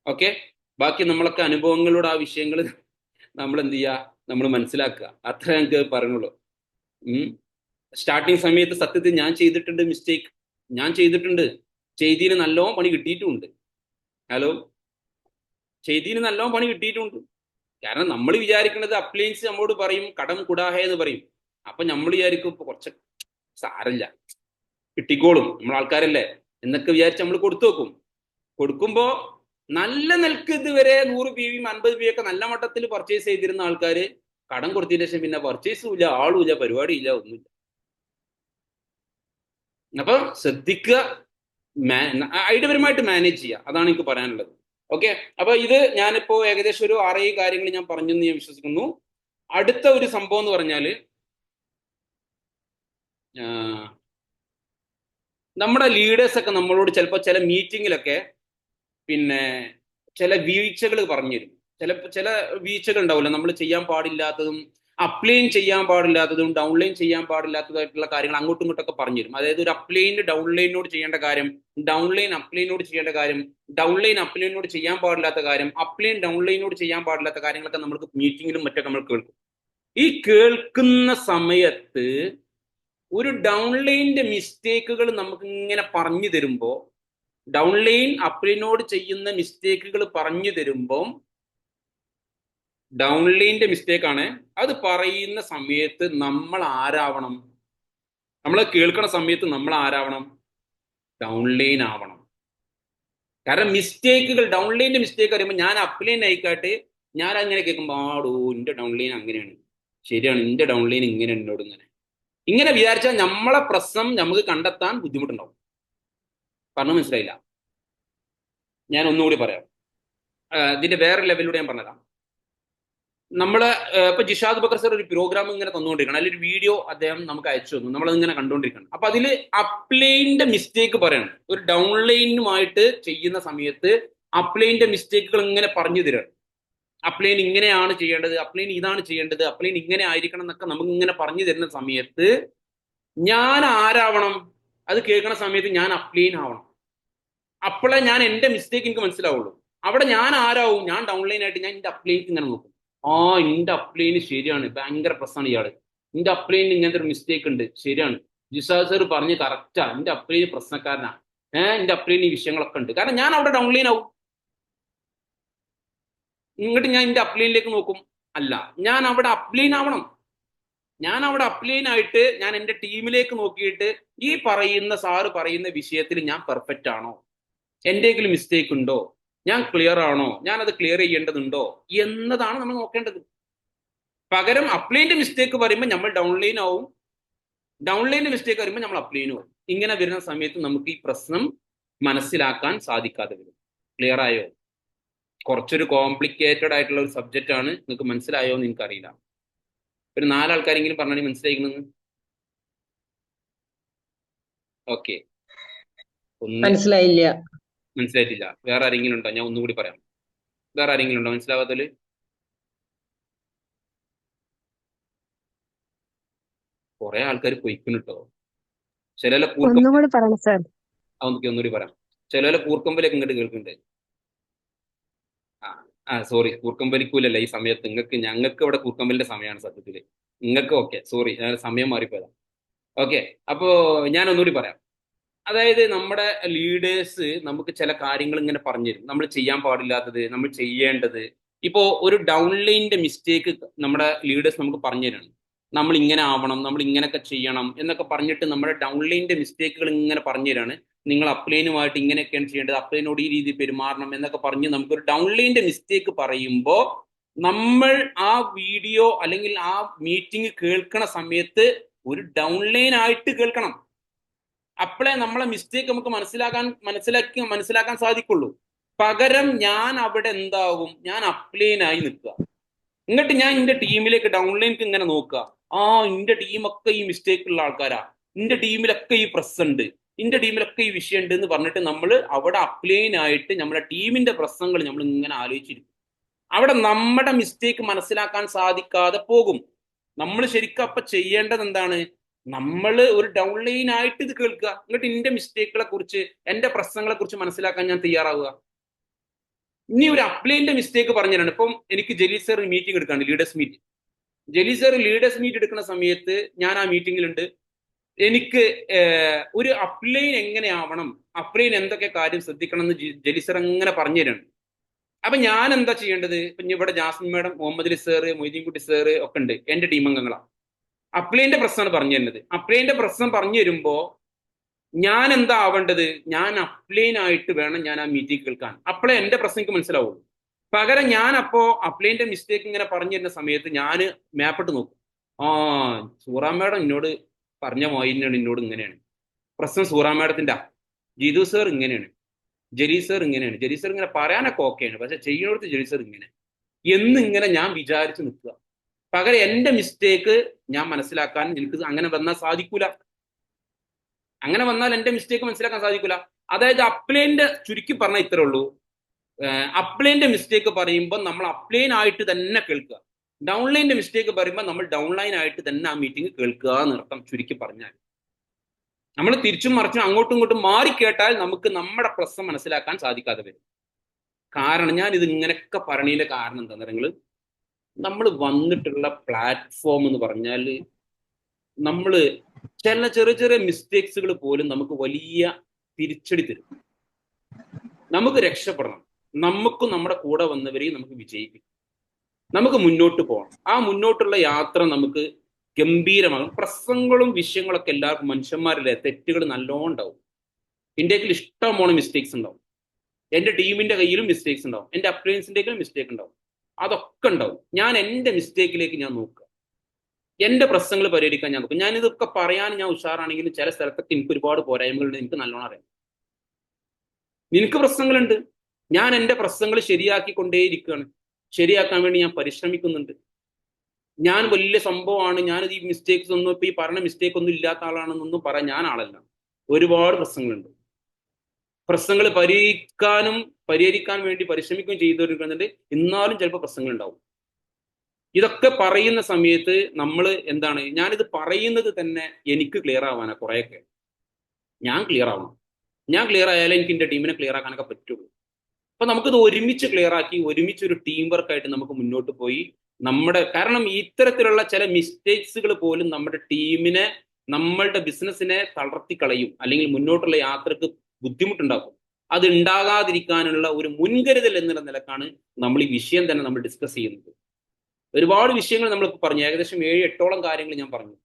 ഓക്കെ, ബാക്കി നമ്മളൊക്കെ അനുഭവങ്ങളോട് ആ വിഷയങ്ങൾ നമ്മൾ എന്ത് ചെയ്യുക, നമ്മൾ മനസ്സിലാക്കുക, അത്ര ഞങ്ങൾക്ക് പറയുള്ളൂ. സ്റ്റാർട്ടിങ് സമയത്ത് സത്യത്തിൽ ഞാൻ ചെയ്തിട്ടുണ്ട് മിസ്റ്റേക്ക്, ഞാൻ ചെയ്തിട്ടുണ്ട്. ചെയ്തിന് നല്ലോണം പണി കിട്ടിയിട്ടുമുണ്ട്. ഹലോ, ചെയ്തിന് നല്ലോണം പണി കിട്ടിയിട്ടുണ്ട്. കാരണം നമ്മൾ വിചാരിക്കുന്നത് അപ്ലയൻസ് നമ്മോട് പറയും കടം കുടാഹ എന്ന് പറയും. അപ്പൊ നമ്മൾ വിചാരിക്കും ഇപ്പൊ കുറച്ച് സാരമില്ല, കിട്ടിക്കോളും, നമ്മൾ ആൾക്കാരല്ലേ എന്നൊക്കെ വിചാരിച്ച് നമ്മൾ കൊടുത്തു വെക്കും. കൊടുക്കുമ്പോ നല്ല നിലക്ക് ഇതുവരെ 100 PV 50 PV ഒക്കെ നല്ല മട്ടത്തിൽ പർച്ചേസ് ചെയ്തിരുന്ന ആൾക്കാർ കടം കൊടുത്തതിന് ശേഷം പിന്നെ പർച്ചേസും ഇല്ല, ആളും ഇല്ല, പരിപാടിയില്ല, ഒന്നുമില്ല. അപ്പൊ ശ്രദ്ധിക്കുക, ഐഡിയപരമായിട്ട് മാനേജ് ചെയ്യുക, അതാണ് എനിക്ക് പറയാനുള്ളത്. ഓക്കെ, അപ്പൊ ഇത് ഞാനിപ്പോ ഏകദേശം ഒരു 6 കാര്യങ്ങൾ ഞാൻ പറഞ്ഞെന്ന് ഞാൻ വിശ്വസിക്കുന്നു. അടുത്ത ഒരു സംഭവം എന്ന് പറഞ്ഞാല് നമ്മുടെ ലീഡേഴ്സ് ഒക്കെ നമ്മളോട് ചിലപ്പോൾ ചില മീറ്റിങ്ങിലൊക്കെ പിന്നെ ചില വീഴ്ചകൾ പറഞ്ഞു തരും. ചില വീഴ്ചകൾ ഉണ്ടാവില്ല, നമ്മൾ ചെയ്യാൻ പാടില്ലാത്തതും അപ്ലൈൻ ചെയ്യാൻ പാടില്ലാത്തതും ഡൗൺലൈൻ ചെയ്യാൻ പാടില്ലാത്തതായിട്ടുള്ള കാര്യങ്ങൾ അങ്ങോട്ടും ഇങ്ങോട്ടൊക്കെ പറഞ്ഞു തരും. അതായത് ഒരു അപ്ലൈന് ഡൗൺലൈനോട് ചെയ്യേണ്ട കാര്യം, ഡൗൺലൈൻ അപ്ലൈനോട് ചെയ്യേണ്ട കാര്യം, ഡൗൺലൈൻ അപ്ലൈനോട് ചെയ്യാൻ പാടില്ലാത്ത കാര്യം, അപ്ലൈൻ ഡൗൺലൈനോട് ചെയ്യാൻ പാടില്ലാത്ത കാര്യങ്ങളൊക്കെ നമ്മൾക്ക് മീറ്റിങ്ങിലും മറ്റൊക്കെ നമ്മൾ കേൾക്കും. ഈ കേൾക്കുന്ന സമയത്ത് ഒരു ഡൗൺലൈനിന്റെ മിസ്റ്റേക്കുകൾ നമുക്ക് ഇങ്ങനെ പറഞ്ഞു തരുമ്പോ, ഡൗൺലൈൻ അപ്ലൈനോട് ചെയ്യുന്ന മിസ്റ്റേക്കുകൾ പറഞ്ഞു തരുമ്പോൾ, ഡൗൺലൈനിന്റെ മിസ്റ്റേക്ക് ആണ് അത് പറയുന്ന സമയത്ത് നമ്മൾ ആരാവണം? നമ്മൾ കേൾക്കുന്ന സമയത്ത് നമ്മൾ ആരാവണം? ഡൗൺലൈൻ ആവണം. കാരണം മിസ്റ്റേക്കുകൾ, ഡൗൺലൈനിന്റെ മിസ്റ്റേക്ക് അറിയുമ്പോൾ ഞാൻ അപ്ലൈൻ ആയിക്കാട്ട് ഞാൻ അങ്ങനെ കേൾക്കുമ്പോൾ ആടോ എന്റെ ഡൗൺലൈൻ അങ്ങനെയാണ്, ശരിയാണ്, എന്റെ ഡൗൺലൈൻ ഇങ്ങനെ എന്നോട് ഇങ്ങനെ വിചാരിച്ചാൽ നമ്മളെ പ്രശ്നം നമുക്ക് കണ്ടെത്താൻ ബുദ്ധിമുട്ടുണ്ടാവും. പറഞ്ഞു മനസ്സിലായില്ല? ഞാൻ ഒന്നുകൂടി പറയാം, ഇതിന്റെ വേറെ ലെവലിലൂടെ ഞാൻ പറഞ്ഞതാണ്. നമ്മള് ഇപ്പൊ ജിഷാദ് ബക്കർ സർ ഒരു പ്രോഗ്രാം ഇങ്ങനെ തന്നുകൊണ്ടിരിക്കണം, അല്ലെങ്കിൽ ഒരു വീഡിയോ അദ്ദേഹം നമുക്ക് അയച്ചു തന്നു, നമ്മളിങ്ങനെ കണ്ടുകൊണ്ടിരിക്കണം. അപ്പൊ അതിൽ അപ്ലൈനിന്റെ മിസ്റ്റേക്ക് പറയണം. ഒരു ഡൗൺലൈനുമായിട്ട് ചെയ്യുന്ന സമയത്ത് അപ്ലൈനിന്റെ മിസ്റ്റേക്കുകൾ ഇങ്ങനെ പറഞ്ഞു തരണം. അപ്ലൈൻ ഇങ്ങനെയാണ് ചെയ്യേണ്ടത്, അപ്ലൈൻ ഇതാണ് ചെയ്യേണ്ടത്, അപ്ലൈൻ ഇങ്ങനെ ആയിരിക്കണം എന്നൊക്കെ നമുക്ക് ഇങ്ങനെ പറഞ്ഞു തരുന്ന സമയത്ത് ഞാൻ ആരാവണം? അത് കേൾക്കുന്ന സമയത്ത് ഞാൻ അപ്ലൈൻ ആവണം. അപ്പോഴേ ഞാൻ എന്റെ മിസ്റ്റേക്ക് എനിക്ക് മനസ്സിലാവുള്ളൂ. അവിടെ ഞാൻ ആരാവും? ഞാൻ ഡൗൺലൈൻ ആയിട്ട് ഞാൻ എന്റെ അപ്ലൈനിക്ക് ഇങ്ങനെ നോക്കും. ആ, എന്റെ അപ്ലൈന് ശരിയാണ്, ഭയങ്കര പ്രശ്നമാണ് ഇയാള്, എന്റെ അപ്ലൈനിൽ ഇങ്ങനത്തെ ഒരു മിസ്റ്റേക്ക് ഉണ്ട്, ശരിയാണ്, ജിസാദ് സർ പറഞ്ഞ് കറക്റ്റാ, എന്റെ അപ്ലൈന് പ്രശ്നക്കാരനാ, എന്റെ അപ്ലൈന് ഈ വിഷയങ്ങളൊക്കെ ഉണ്ട്. കാരണം ഞാൻ അവിടെ ഡൗൺലൈൻ ആവും. ഇങ്ങോട്ട് ഞാൻ എന്റെ അപ്ലൈനിലേക്ക് നോക്കും. അല്ല, ഞാൻ അവിടെ അപ്ലൈൻ ആവണം. ഞാൻ അവിടെ അപ്ലൈൻ ആയിട്ട് ഞാൻ എന്റെ ടീമിലേക്ക് നോക്കിയിട്ട് ഈ പറയുന്ന സാറ് പറയുന്ന വിഷയത്തിൽ ഞാൻ പെർഫെക്റ്റ് ആണോ, എന്തെങ്കിലും മിസ്റ്റേക്ക് ഉണ്ടോ, ഞാൻ ക്ലിയർ ആണോ, ഞാൻ അത് ക്ലിയർ ചെയ്യേണ്ടതുണ്ടോ എന്നതാണ് നമ്മൾ നോക്കേണ്ടത്. പകരം അപ്ലൈൻ്റെ മിസ്റ്റേക്ക് പറയുമ്പോൾ നമ്മൾ ഡൗൺലൈൻ ആവും, ഡൗൺലൈൻ്റെ മിസ്റ്റേക്ക് പറയുമ്പോൾ നമ്മൾ അപ്ലൈനും ആവും. ഇങ്ങനെ വരുന്ന സമയത്ത് നമുക്ക് ഈ പ്രശ്നം മനസ്സിലാക്കാൻ സാധിക്കാതെ വരും. ക്ലിയർ ആയോ? കുറച്ചൊരു കോംപ്ലിക്കേറ്റഡ് ആയിട്ടുള്ള ഒരു സബ്ജക്റ്റ് ആണ്. നിങ്ങൾക്ക് മനസ്സിലായോ എന്ന് എനിക്കറിയില്ല. ഒരു 4 ആൾക്കാരെങ്കിലും പറഞ്ഞാൽ മനസ്സിലായിക്കണെന്ന്. ഓക്കെ, മനസ്സിലായില്ല. മനസ്സിലായിട്ടില്ല? വേറെ ആരെങ്കിലും ഉണ്ടോ? ഞാൻ ഒന്നുകൂടി പറയാം. വേറെ ആരെങ്കിലും ഉണ്ടോ മനസ്സിലാവാത്തതില്? കുറെ ആൾക്കാർ പൊയ്ക്കുന്നു കേട്ടോ. ചില ഒന്നുകൂടി പറയണം സാർ. ഒന്നുകൂടി പറയാം. ചില കൂർക്കമ്പലൊക്കെ ഇങ്ങോട്ട് കേൾക്കുന്നുണ്ട്. സോറി, കൂർക്കമ്പലിക്കൂലല്ല ഈ സമയത്ത്. ഞങ്ങൾക്ക് ഇവിടെ കൂർക്കമ്പലിന്റെ സമയമാണ് സത്യത്തില്. നിങ്ങൾക്ക് ഓക്കെ, സോറി, ഞാൻ സമയം മാറിപ്പോയതാ. ഓക്കെ, അപ്പോ ഞാൻ ഒന്നുകൂടി പറയാം. അതായത് നമ്മുടെ ലീഡേഴ്സ് നമുക്ക് ചില കാര്യങ്ങൾ ഇങ്ങനെ പറഞ്ഞു തരും, നമ്മൾ ചെയ്യാൻ പാടില്ലാത്തത്, നമ്മൾ ചെയ്യേണ്ടത്. ഇപ്പോ ഒരു ഡൗൺലൈനിന്റെ മിസ്റ്റേക്ക് നമ്മുടെ ലീഡേഴ്സ് നമുക്ക് പറഞ്ഞു തരാണ്. നമ്മൾ ഇങ്ങനെ ആവണം, നമ്മൾ ഇങ്ങനെയൊക്കെ ചെയ്യണം എന്നൊക്കെ പറഞ്ഞിട്ട് നമ്മുടെ ഡൗൺലൈനിന്റെ മിസ്റ്റേക്കുകൾ ഇങ്ങനെ പറഞ്ഞു തരാണ്. നിങ്ങൾ അപ്ലൈനുമായിട്ട് ഇങ്ങനെയൊക്കെയാണ് ചെയ്യേണ്ടത്, അപ്ലൈനോട് ഈ രീതിയിൽ പെരുമാറണം എന്നൊക്കെ പറഞ്ഞ് നമുക്കൊരു ഡൗൺലൈനിന്റെ മിസ്റ്റേക്ക് പറയുമ്പോൾ നമ്മൾ ആ വീഡിയോ അല്ലെങ്കിൽ ആ മീറ്റിംഗ് കേൾക്കണ സമയത്ത് ഒരു ഡൗൺലൈൻ ആയിട്ട് കേൾക്കണം. അപ്പോഴേ നമ്മളെ മിസ്റ്റേക്ക് നമുക്ക് മനസ്സിലാക്കാൻ സാധിക്കുള്ളൂ. പകരം ഞാൻ അവിടെ എന്താകും? ഞാൻ അപ്ലൈനായി നിൽക്കുക. എന്നിട്ട് ഞാൻ എന്റെ ടീമിലേക്ക് ഡൗൺലൈനിക്ക് ഇങ്ങനെ നോക്കുക. എന്റെ ടീമൊക്കെ ഈ മിസ്റ്റേക്ക് ഉള്ള ആൾക്കാരാ, എന്റെ ടീമിലൊക്കെ ഈ പ്രശ്നമുണ്ട്, എന്റെ ടീമിലൊക്കെ ഈ വിഷയം ഉണ്ട് എന്ന് പറഞ്ഞിട്ട് നമ്മൾ അവിടെ അപ്ലൈൻ ആയിട്ട് നമ്മുടെ ടീമിന്റെ പ്രശ്നങ്ങൾ നമ്മൾ ഇങ്ങനെ ആലോചിച്ചിരിക്കും. അവിടെ നമ്മുടെ മിസ്റ്റേക്ക് മനസ്സിലാക്കാൻ സാധിക്കാതെ പോകും. നമ്മൾ ശരിക്കും അപ്പൊ ചെയ്യേണ്ടത് എന്താണ്? നമ്മൾ ഒരു ഡൗൺലൈൻ ആയിട്ട് ഇത് കേൾക്കുക, എന്നിട്ട് എന്റെ മിസ്റ്റേക്കുകളെ കുറിച്ച്, എന്റെ പ്രശ്നങ്ങളെ കുറിച്ച് മനസ്സിലാക്കാൻ ഞാൻ തയ്യാറാവുക. ഇനി ഒരു അപ്ലൈന്റെ മിസ്റ്റേക്ക് പറഞ്ഞുതരാണ്. ഇപ്പം എനിക്ക് ജലീൽ സാർ മീറ്റിംഗ് എടുക്കാണ്, leaders meeting. Jaleel sir leaders meet എടുക്കുന്ന സമയത്ത് ഞാൻ ആ മീറ്റിംഗിലുണ്ട്. എനിക്ക് ഒരു അപ്ലൈൻ എങ്ങനെയാവണം, അപ്ലൈൻ എന്തൊക്കെ കാര്യം ശ്രദ്ധിക്കണം എന്ന് ജലീൽ സാർ അങ്ങനെ പറഞ്ഞു തരാണ്. അപ്പൊ ഞാൻ എന്താ ചെയ്യേണ്ടത്? ഇപ്പൊ ഇവിടെ Jasmine madam, Muhammad Ali sir, Moideenkutty sir ഒക്കെ ഉണ്ട്, എന്റെ ടീം അംഗങ്ങളാണ്. അപ്ലൈന്റെ പ്രശ്നമാണ് പറഞ്ഞു തരുന്നത്. അപ്ലൈന്റെ പ്രശ്നം പറഞ്ഞു തരുമ്പോ ഞാൻ എന്താ ആവേണ്ടത്? ഞാൻ അപ്ലൈൻ ആയിട്ട് വേണം ഞാൻ ആ മീറ്റിംഗ് കേൾക്കാൻ. അപ്പോഴേ എന്റെ പ്രശ്നം എനിക്ക് മനസ്സിലാവുള്ളൂ. പകരം ഞാൻ അപ്പോ അപ്ലൈന്റെ മിസ്റ്റേക്ക് ഇങ്ങനെ പറഞ്ഞു തരുന്ന സമയത്ത് ഞാൻ മാപ്പിട്ട് നോക്കും. ആ, സൂറാ മാഡം എന്നോട് പറഞ്ഞ മോയിനാണ് എന്നോട് ഇങ്ങനെയാണ് പ്രശ്നം, സൂറാ മാഡത്തിന്റെ ജിതു സാർ ഇങ്ങനെയാണ്, ജലീൽ സാർ ഇങ്ങനെയാണ്, ജലീൽ സാർ ഇങ്ങനെ പറയാനൊക്കെ ഓക്കെയാണ്, പക്ഷെ ചെയ്യുന്നിടത്ത് ജലീൽ സാർ ഇങ്ങനെ എന്നിങ്ങനെ ഞാൻ വിചാരിച്ച് നിൽക്കുക. പകരം എന്റെ മിസ്റ്റേക്ക് ഞാൻ മനസ്സിലാക്കാൻ എനിക്ക് അങ്ങനെ വന്നാൽ സാധിക്കൂല. അങ്ങനെ വന്നാൽ എന്റെ മിസ്റ്റേക്ക് മനസ്സിലാക്കാൻ സാധിക്കൂല. അതായത് അപ്ലൈന്റെ ചുരുക്കി പറഞ്ഞാൽ ഇത്രേ ഉള്ളൂ. അപ്ലൈന്റെ മിസ്റ്റേക്ക് പറയുമ്പോൾ നമ്മൾ അപ്ലൈൻ ആയിട്ട് തന്നെ കേൾക്കുക. ഡൗൺലൈന്റെ മിസ്റ്റേക്ക് പറയുമ്പോൾ നമ്മൾ ഡൗൺലൈൻ ആയിട്ട് തന്നെ ആ മീറ്റിംഗ് കേൾക്കുക എന്നർത്ഥം, ചുരുക്കി പറഞ്ഞാൽ. നമ്മൾ തിരിച്ചും മറിച്ചും അങ്ങോട്ടും ഇങ്ങോട്ടും മാറി കേട്ടാൽ നമുക്ക് നമ്മുടെ പ്രശ്നം മനസ്സിലാക്കാൻ സാധിക്കാതെ വരും. കാരണം ഞാൻ ഇത് ഇങ്ങനെയൊക്കെ പറഞ്ഞതിന്റെ കാരണം എന്താ നിങ്ങൾ, നമ്മൾ വന്നിട്ടുള്ള പ്ലാറ്റ്ഫോം എന്ന് പറഞ്ഞാൽ നമ്മൾ ചില ചെറിയ ചെറിയ മിസ്റ്റേക്സുകൾ പോലും നമുക്ക് വലിയ തിരിച്ചടി തരും. നമുക്ക് രക്ഷപ്പെടണം, നമുക്കും നമ്മുടെ കൂടെ വന്നവരെയും നമുക്ക് വിജയിപ്പിക്കും, നമുക്ക് മുന്നോട്ട് പോകണം. ആ മുന്നോട്ടുള്ള യാത്ര നമുക്ക് ഗംഭീരമാകും. പ്രശ്നങ്ങളും വിഷയങ്ങളൊക്കെ എല്ലാവർക്കും, മനുഷ്യന്മാരിലെ തെറ്റുകൾ നല്ലോണം ഉണ്ടാവും. ഇന്ത്യയിൽ ഇഷ്ടംപോലെ മിസ്റ്റേക്സ് ഉണ്ടാവും. എന്റെ ടീമിന്റെ കയ്യിലും മിസ്റ്റേക്സ് ഉണ്ടാവും, എന്റെ അപ്ലയൻസിന്റെ കയ്യിലും മിസ്റ്റേക്ക് ഉണ്ടാവും. അതൊക്കെ ഉണ്ടാവും. ഞാൻ എന്റെ മിസ്റ്റേക്കിലേക്ക് ഞാൻ നോക്കുക, എന്റെ പ്രശ്നങ്ങൾ പരിഹരിക്കാൻ ഞാൻ നോക്കും. ഞാൻ ഇതൊക്കെ പറയാൻ ഞാൻ ഉഷാറാണെങ്കിലും ചില സ്ഥലത്തൊക്കെ എനിക്ക് ഒരുപാട് പോരായ്മകളുണ്ട്, എനിക്ക് നല്ലോണം അറിയാം. നിനക്ക് പ്രശ്നങ്ങളുണ്ട്, ഞാൻ എന്റെ പ്രശ്നങ്ങൾ ശരിയാക്കിക്കൊണ്ടേയിരിക്കുകയാണ്, ശരിയാക്കാൻ വേണ്ടി ഞാൻ പരിശ്രമിക്കുന്നുണ്ട്. ഞാൻ വലിയ സംഭവമാണ്, ഞാനിത് ഈ മിസ്റ്റേക്സ് ഒന്നും ഇപ്പൊ ഈ പറഞ്ഞ മിസ്റ്റേക്ക് ഒന്നും ഇല്ലാത്ത ആളാണെന്നൊന്നും പറയാൻ ഞാൻ ആളല്ല. ഒരുപാട് പ്രശ്നങ്ങളുണ്ട്. പ്രശ്നങ്ങൾ പരിഹരിക്കാൻ വേണ്ടി പരിശ്രമിക്കുകയും ചെയ്തുകൊണ്ടിരിക്കുന്നുണ്ട്. എന്നാലും ചിലപ്പോൾ പ്രശ്നങ്ങൾ ഉണ്ടാവും. ഇതൊക്കെ പറയുന്ന സമയത്ത് നമ്മൾ എന്താണ്, ഞാനിത് പറയുന്നത് തന്നെ എനിക്ക് ക്ലിയർ ആവാനാ. കുറെയൊക്കെ ഞാൻ ക്ലിയർ ആവണം. ഞാൻ ക്ലിയർ ആയാലേ എനിക്ക് എന്റെ ടീമിനെ ക്ലിയർ ആക്കാനൊക്കെ പറ്റുള്ളൂ. അപ്പൊ നമുക്കിത് ഒരുമിച്ച് ക്ലിയർ ആക്കി ഒരുമിച്ച് ഒരു ടീം വർക്കായിട്ട് നമുക്ക് മുന്നോട്ട് പോയി കാരണം ഇത്തരത്തിലുള്ള ചില മിസ്റ്റേക്സുകൾ പോലും നമ്മുടെ ടീമിനെ, നമ്മളുടെ ബിസിനസ്സിനെ തളർത്തി കളയും, അല്ലെങ്കിൽ മുന്നോട്ടുള്ള യാത്രക്ക് ബുദ്ധിമുട്ടുണ്ടാക്കും. അത് ഉണ്ടാകാതിരിക്കാനുള്ള ഒരു മുൻകരുതൽ എന്നുള്ള നിലക്കാണ് നമ്മൾ ഈ വിഷയം തന്നെ നമ്മൾ ഡിസ്കസ് ചെയ്യുന്നത്. ഒരുപാട് വിഷയങ്ങൾ നമ്മൾ പറഞ്ഞു, ഏകദേശം 7-8ഓളം കാര്യങ്ങൾ ഞാൻ പറഞ്ഞു.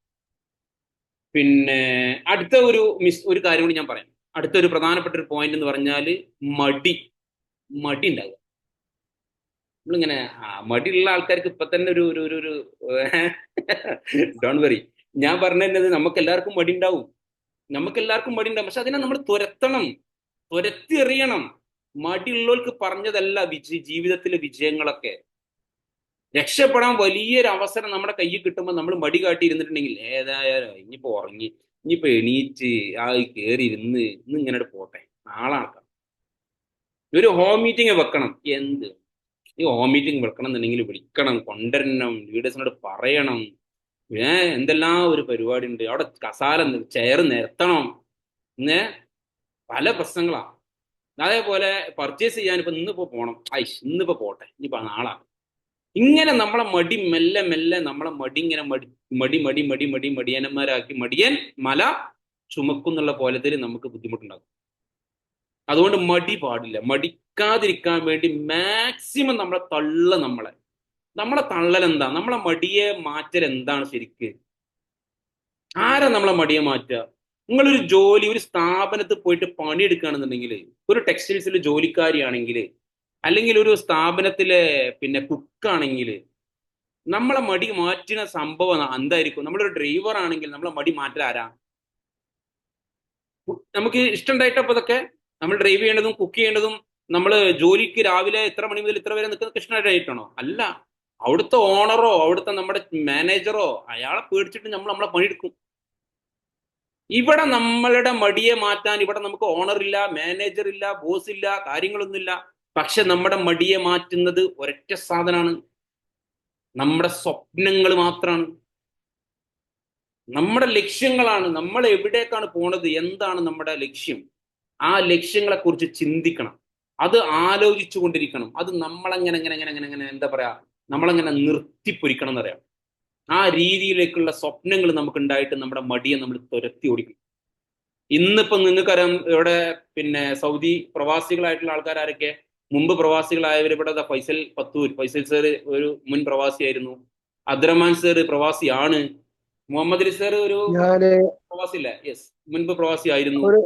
പിന്നെ അടുത്ത ഒരു കാര്യം കൂടി ഞാൻ പറയാം. അടുത്തൊരു പ്രധാനപ്പെട്ട ഒരു പോയിന്റ് എന്ന് പറഞ്ഞാൽ മടി ഉണ്ടാകുക. നമ്മളിങ്ങനെ മടിയുള്ള ആൾക്കാർക്ക് ഇപ്പൊ തന്നെ ഒരു ഡോൺ വറി, ഞാൻ പറഞ്ഞത് നമുക്ക് എല്ലാവർക്കും മടി ഉണ്ടാവും. പക്ഷെ അതിനെ നമ്മൾ തുരത്തി എറിയണം. മടിയുള്ളവർക്ക് പറഞ്ഞതല്ല ജീവിതത്തിലെ വിജയങ്ങളൊക്കെ. രക്ഷപ്പെടാൻ വലിയൊരു അവസരം നമ്മുടെ കയ്യിൽ കിട്ടുമ്പോൾ നമ്മൾ മടി കാട്ടിയിരുന്നിട്ടുണ്ടെങ്കിൽ ഏതായാലും ഇനിയിപ്പോ ഉറങ്ങി, ഇനിയിപ്പോ എണീറ്റ് കയറി ഇന്ന് ഇങ്ങനെ പോട്ടെ, നാളെ നടക്കാം. ഒരു ഹോം മീറ്റിംഗ് വെക്കണം. ഈ ഹോം മീറ്റിംഗ് വെക്കണം എന്നുണ്ടെങ്കിൽ വിളിക്കണം, കൊണ്ടുവരണം, ലീഡേഴ്സിനോട് പറയണം. എന്തെല്ലാം ഒരു പരിപാടി ഉണ്ട്. അവിടെ ചെയർ നിരത്തണം. പല പ്രശ്നങ്ങളാണ്. അതേപോലെ പർച്ചേസ് ചെയ്യാൻ ഇന്നിപ്പോ പോണം, ഇന്നിപ്പോ പോട്ടെ, ഇനിയിപ്പോ നാളെ. ഇങ്ങനെ നമ്മളെ മടി മെല്ലെ മെല്ലെ നമ്മളെ ഇങ്ങനെ മടിയന്മാരാക്കി, മടിയൻ മല ചുമക്കുന്നുള്ള പോലത്തിൽ നമുക്ക് ബുദ്ധിമുട്ടുണ്ടാകും. അതുകൊണ്ട് മടി പാടില്ല. മടിക്കാതിരിക്കാൻ വേണ്ടി മാക്സിമം നമ്മളെ തള്ളൽ എന്താ, നമ്മളെ മടിയെ മാറ്റൽ എന്താണ് ശരിക്ക്? ആരാ നമ്മളെ മടിയെ മാറ്റുക? ഒരു സ്ഥാപനത്തിൽ പോയിട്ട് പണിയെടുക്കുകയാണെന്നുണ്ടെങ്കിൽ, ഒരു ടെക്സ്റ്റൈൽസിൽ ജോലിക്കാരിയാണെങ്കിൽ, അല്ലെങ്കിൽ ഒരു സ്ഥാപനത്തിലെ കുക്കാണെങ്കിൽ, നമ്മളെ മടി മാറ്റുന്ന സംഭവം എന്തായിരിക്കും? നമ്മളൊരു ഡ്രൈവർ ആണെങ്കിൽ നമ്മളെ മടി മാറ്റൽ ആരാ? നമുക്ക് ഇഷ്ടമുണ്ടായിട്ടപ്പോ ഇതൊക്കെ നമ്മൾ ഡ്രൈവ് ചെയ്യേണ്ടതും കുക്ക് ചെയ്യേണ്ടതും നമ്മൾ ജോലിക്ക് രാവിലെ ഇത്ര മണി മുതൽ ഇത്ര വരെ നിൽക്കുന്നത് ഇഷ്ടമായിട്ടാണോ? അല്ല. അവിടുത്തെ ഓണറോ അവിടുത്തെ നമ്മുടെ മാനേജറോ അയാളെ പേടിച്ചിട്ട് നമ്മളെ പണിയെടുക്കും. ഇവിടെ നമ്മളുടെ മടിയെ മാറ്റാൻ ഇവിടെ നമുക്ക് ഓണർ ഇല്ല, മാനേജർ ഇല്ല, ബോസ് ഇല്ല, കാര്യങ്ങളൊന്നുമില്ല. പക്ഷെ നമ്മുടെ മടിയെ മാറ്റുന്നത് ഒരൊറ്റ സാധനമാണ്, നമ്മുടെ സ്വപ്നങ്ങൾ മാത്രമാണ്. നമ്മുടെ ലക്ഷ്യങ്ങളാണ്, നമ്മൾ എവിടേക്കാണ് പോണത്, എന്താണ് നമ്മുടെ ലക്ഷ്യം, ആ ലക്ഷ്യങ്ങളെ കുറിച്ച് ചിന്തിക്കണം, അത് ആലോചിച്ചു കൊണ്ടിരിക്കണം. അത് നമ്മളെങ്ങനെ എങ്ങനെ എങ്ങനെ എങ്ങനെ എങ്ങനെ എന്താ പറയാ, നമ്മളെങ്ങനെ നിർത്തിപ്പൊരിക്കണം എന്നറിയാം. ആ രീതിയിലേക്കുള്ള സ്വപ്നങ്ങൾ നമുക്ക് ഉണ്ടായിട്ട് നമ്മുടെ മടിയെ നമ്മൾ തുരത്തി ഓടിക്കണം. ഇന്നിപ്പോ നിങ്ങൾക്കറിയാം, ഇവിടെ പിന്നെ സൗദി പ്രവാസികളായിട്ടുള്ള ആൾക്കാരൊക്കെ, മുമ്പ് പ്രവാസികളായവർ ഇവിടെ ഫൈസൽ പത്തൂർ, ഫൈസൽ സാർ ഒരു മുൻ പ്രവാസിയായിരുന്നു, അബ്ദുറഹ്മാൻ സാർ പ്രവാസിയാണ്, മുഹമ്മദ് അലി സാർ ഒരു ഞാന് പ്രവാസി ഇല്ലേ, യെസ്, മുൻപ് പ്രവാസി ആയിരുന്നു ഒരു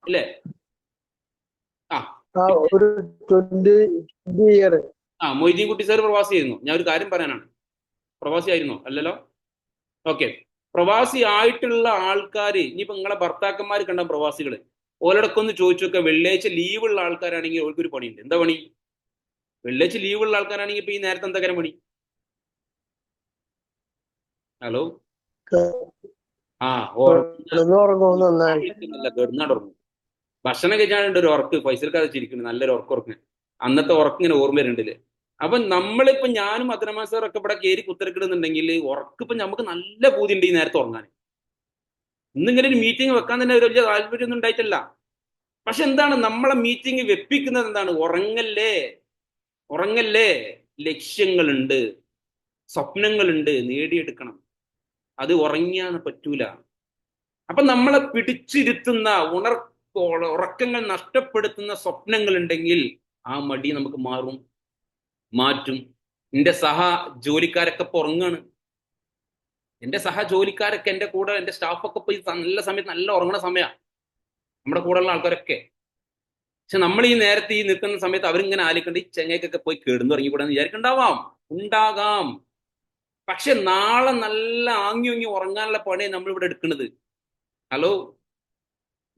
അല്ലേ. ആ ഒരു 20 ഇയർ മൊയ്തീൻ കുട്ടി സാർ പ്രവാസിയായിരുന്നു. ഞാൻ ഒരു കാര്യം പറയാനാണ്, പ്രവാസി ആയിരുന്നോ? അല്ലല്ലോ. ഓക്കെ, പ്രവാസി ആയിട്ടുള്ള ആൾക്കാർ, ഇനിയിപ്പോ നിങ്ങളെ ഭർത്താക്കന്മാർ കണ്ട പ്രവാസികൾ, ഓരോടൊക്കെ ഒന്ന് ചോദിച്ചു നോക്കുക. വെള്ളിയാഴ്ച ലീവുള്ള ആൾക്കാരാണെങ്കിൽ ഓർക്കൊരു പണിയുണ്ട്. എന്താ പണി? വെള്ളിയാഴ്ച ലീവുള്ള ആൾക്കാരാണെങ്കിൽ ഇപ്പൊ ഈ നേരത്തെ എന്താ കാര്യം പണി? ഹലോ, ആ ഉറങ്ങും നന്നായി. കിടന്നുറങ്ങും. ഭക്ഷണം കഴിച്ചാണ്ട് ഒരു ഉറക്ക്, പൈസക്കാതെ ചിരിക്കുന്നു, നല്ലൊരു ഉറക്കുറങ്ങ്. അന്നത്തെ ഉറക്കം ഇങ്ങനെ ഓർമ്മ വരുന്നുണ്ടല്ലേ. അപ്പൊ നമ്മളിപ്പോ ഞാനും അബ്ദുറഹ്മാൻ സാറൊക്കെ ഇവിടെ കയറി കുത്തിരക്കിടുന്നുണ്ടെങ്കിൽ ഉറക്കിപ്പോ നമുക്ക് നല്ല പൂതി ഉണ്ട് ഈ നേരത്തെ ഉറങ്ങാൻ. ഇന്നിങ്ങനെ ഒരു മീറ്റിംഗ് വെക്കാൻ തന്നെ ഒരു വലിയ താല്പര്യമൊന്നും ഉണ്ടായിട്ടില്ല. പക്ഷെ എന്താണ് നമ്മളെ മീറ്റിംഗ് വെപ്പിക്കുന്നത്? എന്താണ്? ഉറങ്ങല്ലേ, ഉറങ്ങല്ലേ, ലക്ഷ്യങ്ങളുണ്ട്, സ്വപ്നങ്ങളുണ്ട്, നേടിയെടുക്കണം. അത് ഉറങ്ങിയാന്ന് പറ്റൂല. അപ്പൊ നമ്മളെ പിടിച്ചിരുത്തുന്ന ഉറക്കങ്ങൾ നഷ്ടപ്പെടുത്തുന്ന സ്വപ്നങ്ങൾ ഉണ്ടെങ്കിൽ ആ മടി നമുക്ക് മാറ്റും. എന്റെ സഹ ജോലിക്കാരൊക്കെ ഇപ്പൊ ഉറങ്ങാണ്. എന്റെ സഹ ജോലിക്കാരൊക്കെ, എന്റെ കൂടെ എന്റെ സ്റ്റാഫൊക്കെ ഇപ്പൊ ഈ നല്ല സമയത്ത് നല്ല ഉറങ്ങണ സമയമാണ്, നമ്മുടെ കൂടെയുള്ള ആൾക്കാരൊക്കെ. പക്ഷെ നമ്മൾ ഈ നേരത്തെ ഈ നിൽക്കുന്ന സമയത്ത് അവരിങ്ങനെ ആലിക്കണ്ട് ഈ ചെങ്ങയ്ക്കൊക്കെ പോയി കിടന്നുറങ്ങിക്കൂടെന്ന് വിചാരിക്കണ്ടാവാം, ഉണ്ടാകാം. പക്ഷെ നാളെ നല്ല ആങ്ങി ഒങ്ങി ഉറങ്ങാനുള്ള പണിയാണ് നമ്മൾ ഇവിടെ എടുക്കുന്നത്. ഹലോ,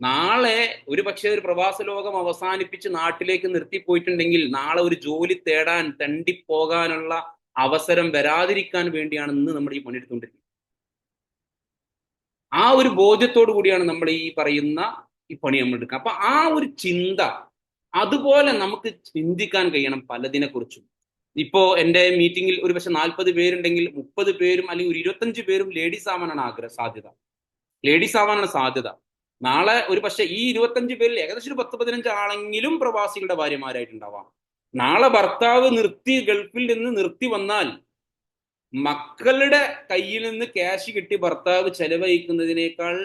നാളെ ഒരു പക്ഷേ ഒരു പ്രവാസ ലോകം അവസാനിപ്പിച്ച് നാട്ടിലേക്ക് നിർത്തിപ്പോയിട്ടുണ്ടെങ്കിൽ നാളെ ഒരു ജോലി തേടാൻ തണ്ടിപ്പോകാനുള്ള അവസരം വരാതിരിക്കാൻ വേണ്ടിയാണ് ഇന്ന് നമ്മൾ ഈ പണിയെടുത്തുകൊണ്ടിരിക്കുന്നത്. ആ ഒരു ബോധ്യത്തോടു കൂടിയാണ് നമ്മൾ ഈ പറയുന്ന ഈ പണി നമ്മൾ എടുക്കുക. അപ്പൊ ആ ഒരു ചിന്ത, അതുപോലെ നമുക്ക് ചിന്തിക്കാൻ കഴിയണം പലതിനെ കുറിച്ചും. ഇപ്പോ എന്റെ മീറ്റിംഗിൽ ഒരു പക്ഷെ 40 പേരുണ്ടെങ്കിൽ 30 പേരും അല്ലെങ്കിൽ ഒരു 25 പേരും ലേഡീസ് ആവാനാണ് സാധ്യത. ലേഡീസ് ആവാനാണ് സാധ്യത. നാളെ ഒരു പക്ഷെ ഈ 25 പേരിൽ ഏകദേശം ഒരു 10-15 ആളെങ്കിലും പ്രവാസികളുടെ ഭാര്യമാരായിട്ടുണ്ടാവാം. നാളെ ഭർത്താവ് ഗൾഫിൽ നിന്ന് നിർത്തി വന്നാൽ മക്കളുടെ കയ്യിൽ നിന്ന് ക്യാഷ് കിട്ടി ഭർത്താവ് ചെലവഴിക്കുന്നതിനേക്കാൾ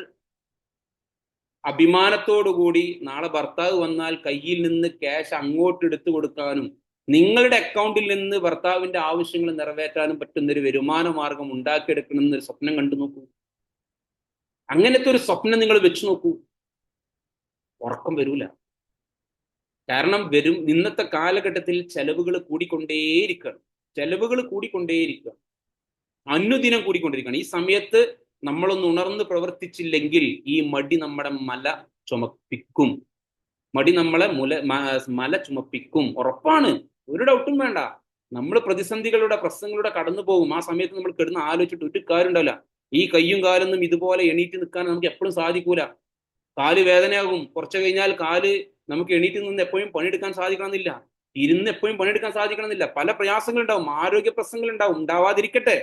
അഭിമാനത്തോടുകൂടി നാളെ ഭർത്താവ് വന്നാൽ കയ്യിൽ നിന്ന് ക്യാഷ് അങ്ങോട്ട് എടുത്തു കൊടുക്കാനും നിങ്ങളുടെ അക്കൗണ്ടിൽ നിന്ന് ഭർത്താവിന്റെ ആവശ്യങ്ങൾ നിറവേറ്റാനും പറ്റുന്ന ഒരു വരുമാന മാർഗം ഉണ്ടാക്കിയെടുക്കണം എന്നൊരു സ്വപ്നം കണ്ടു നോക്കൂ. അങ്ങനത്തെ ഒരു സ്വപ്നം നിങ്ങൾ വെച്ചു നോക്കൂ. ഉറക്കം വരൂല. കാരണം ഇന്നത്തെ കാലഘട്ടത്തിൽ ചെലവുകൾ കൂടിക്കൊണ്ടേയിരിക്കുക, അനുദിനം കൂടിക്കൊണ്ടിരിക്കുകയാണ്. ഈ സമയത്ത് നമ്മളൊന്ന് ഉണർന്ന് പ്രവർത്തിച്ചില്ലെങ്കിൽ ഈ മടി നമ്മുടെ മല ചുമപ്പിക്കും. ഉറപ്പാണ്, ഒരു ഡൗട്ടും വേണ്ട. നമ്മൾ പ്രതിസന്ധികളുടെ പ്രശ്നങ്ങളുടെ കടന്നു പോകും. ആ സമയത്ത് നമ്മൾ കിടന്ന് ആലോചിച്ചിട്ട് ഒരു കാര്യം ഉണ്ടാവില്ല. ഈ കയ്യും കാലൊന്നും ഇതുപോലെ എണീറ്റ് നിൽക്കാൻ നമുക്ക് എപ്പോഴും സാധിക്കൂല. കാല് വേദനയാകും. കുറച്ച് കഴിഞ്ഞാൽ കാല് നമുക്ക് എണീറ്റ് നിന്ന് എപ്പോഴും പണിയെടുക്കാൻ സാധിക്കണമെന്നില്ല, ഇരുന്ന് എപ്പോഴും പണിയെടുക്കാൻ സാധിക്കണമെന്നില്ല. പല പ്രയാസങ്ങളുണ്ടാവും, ആരോഗ്യ പ്രശ്നങ്ങളുണ്ടാവും, ഉണ്ടാവാതിരിക്കട്ടെ.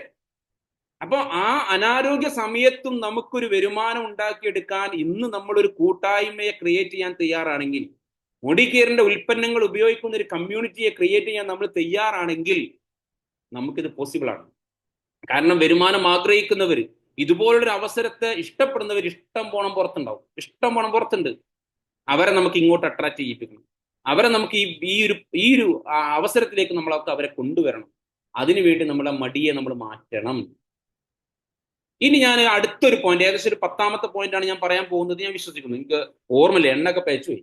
അപ്പൊ ആ അനാരോഗ്യ സമയത്തും നമുക്കൊരു വരുമാനം ഉണ്ടാക്കിയെടുക്കാൻ ഇന്ന് നമ്മളൊരു കൂട്ടായ്മയെ ക്രിയേറ്റ് ചെയ്യാൻ തയ്യാറാണെങ്കിൽ, മോഡിക്കെയറിന്റെ ഉൽപ്പന്നങ്ങൾ ഉപയോഗിക്കുന്ന ഒരു കമ്മ്യൂണിറ്റിയെ ക്രിയേറ്റ് ചെയ്യാൻ നമ്മൾ തയ്യാറാണെങ്കിൽ നമുക്കിത് പോസിബിൾ ആണ്. കാരണം വരുമാനം ആഗ്രഹിക്കുന്നവർ, ഇതുപോലൊരു അവസരത്തെ ഇഷ്ടപ്പെടുന്നവർ ഇഷ്ടം പോണം പുറത്തുണ്ട്. അവരെ നമുക്ക് ഇങ്ങോട്ട് അട്രാക്ട് ചെയ്യിപ്പിക്കണം. അവരെ നമുക്ക് ഈ ഒരു അവസരത്തിലേക്ക് നമ്മളൊക്കെ അവരെ കൊണ്ടുവരണം. അതിനുവേണ്ടി നമ്മളെ മടിയെ നമ്മൾ മാറ്റണം. ഇനി ഞാൻ അടുത്തൊരു പോയിന്റ്, ഏകദേശം ഒരു 10ാമത്തെ പോയിന്റാണ് ഞാൻ പറയാൻ പോകുന്നത്. ഞാൻ വിശ്വസിക്കുന്നു, എനിക്ക് ഓർമ്മയില്ല, എണ്ണൊക്കെ പേച്ചുപോയി.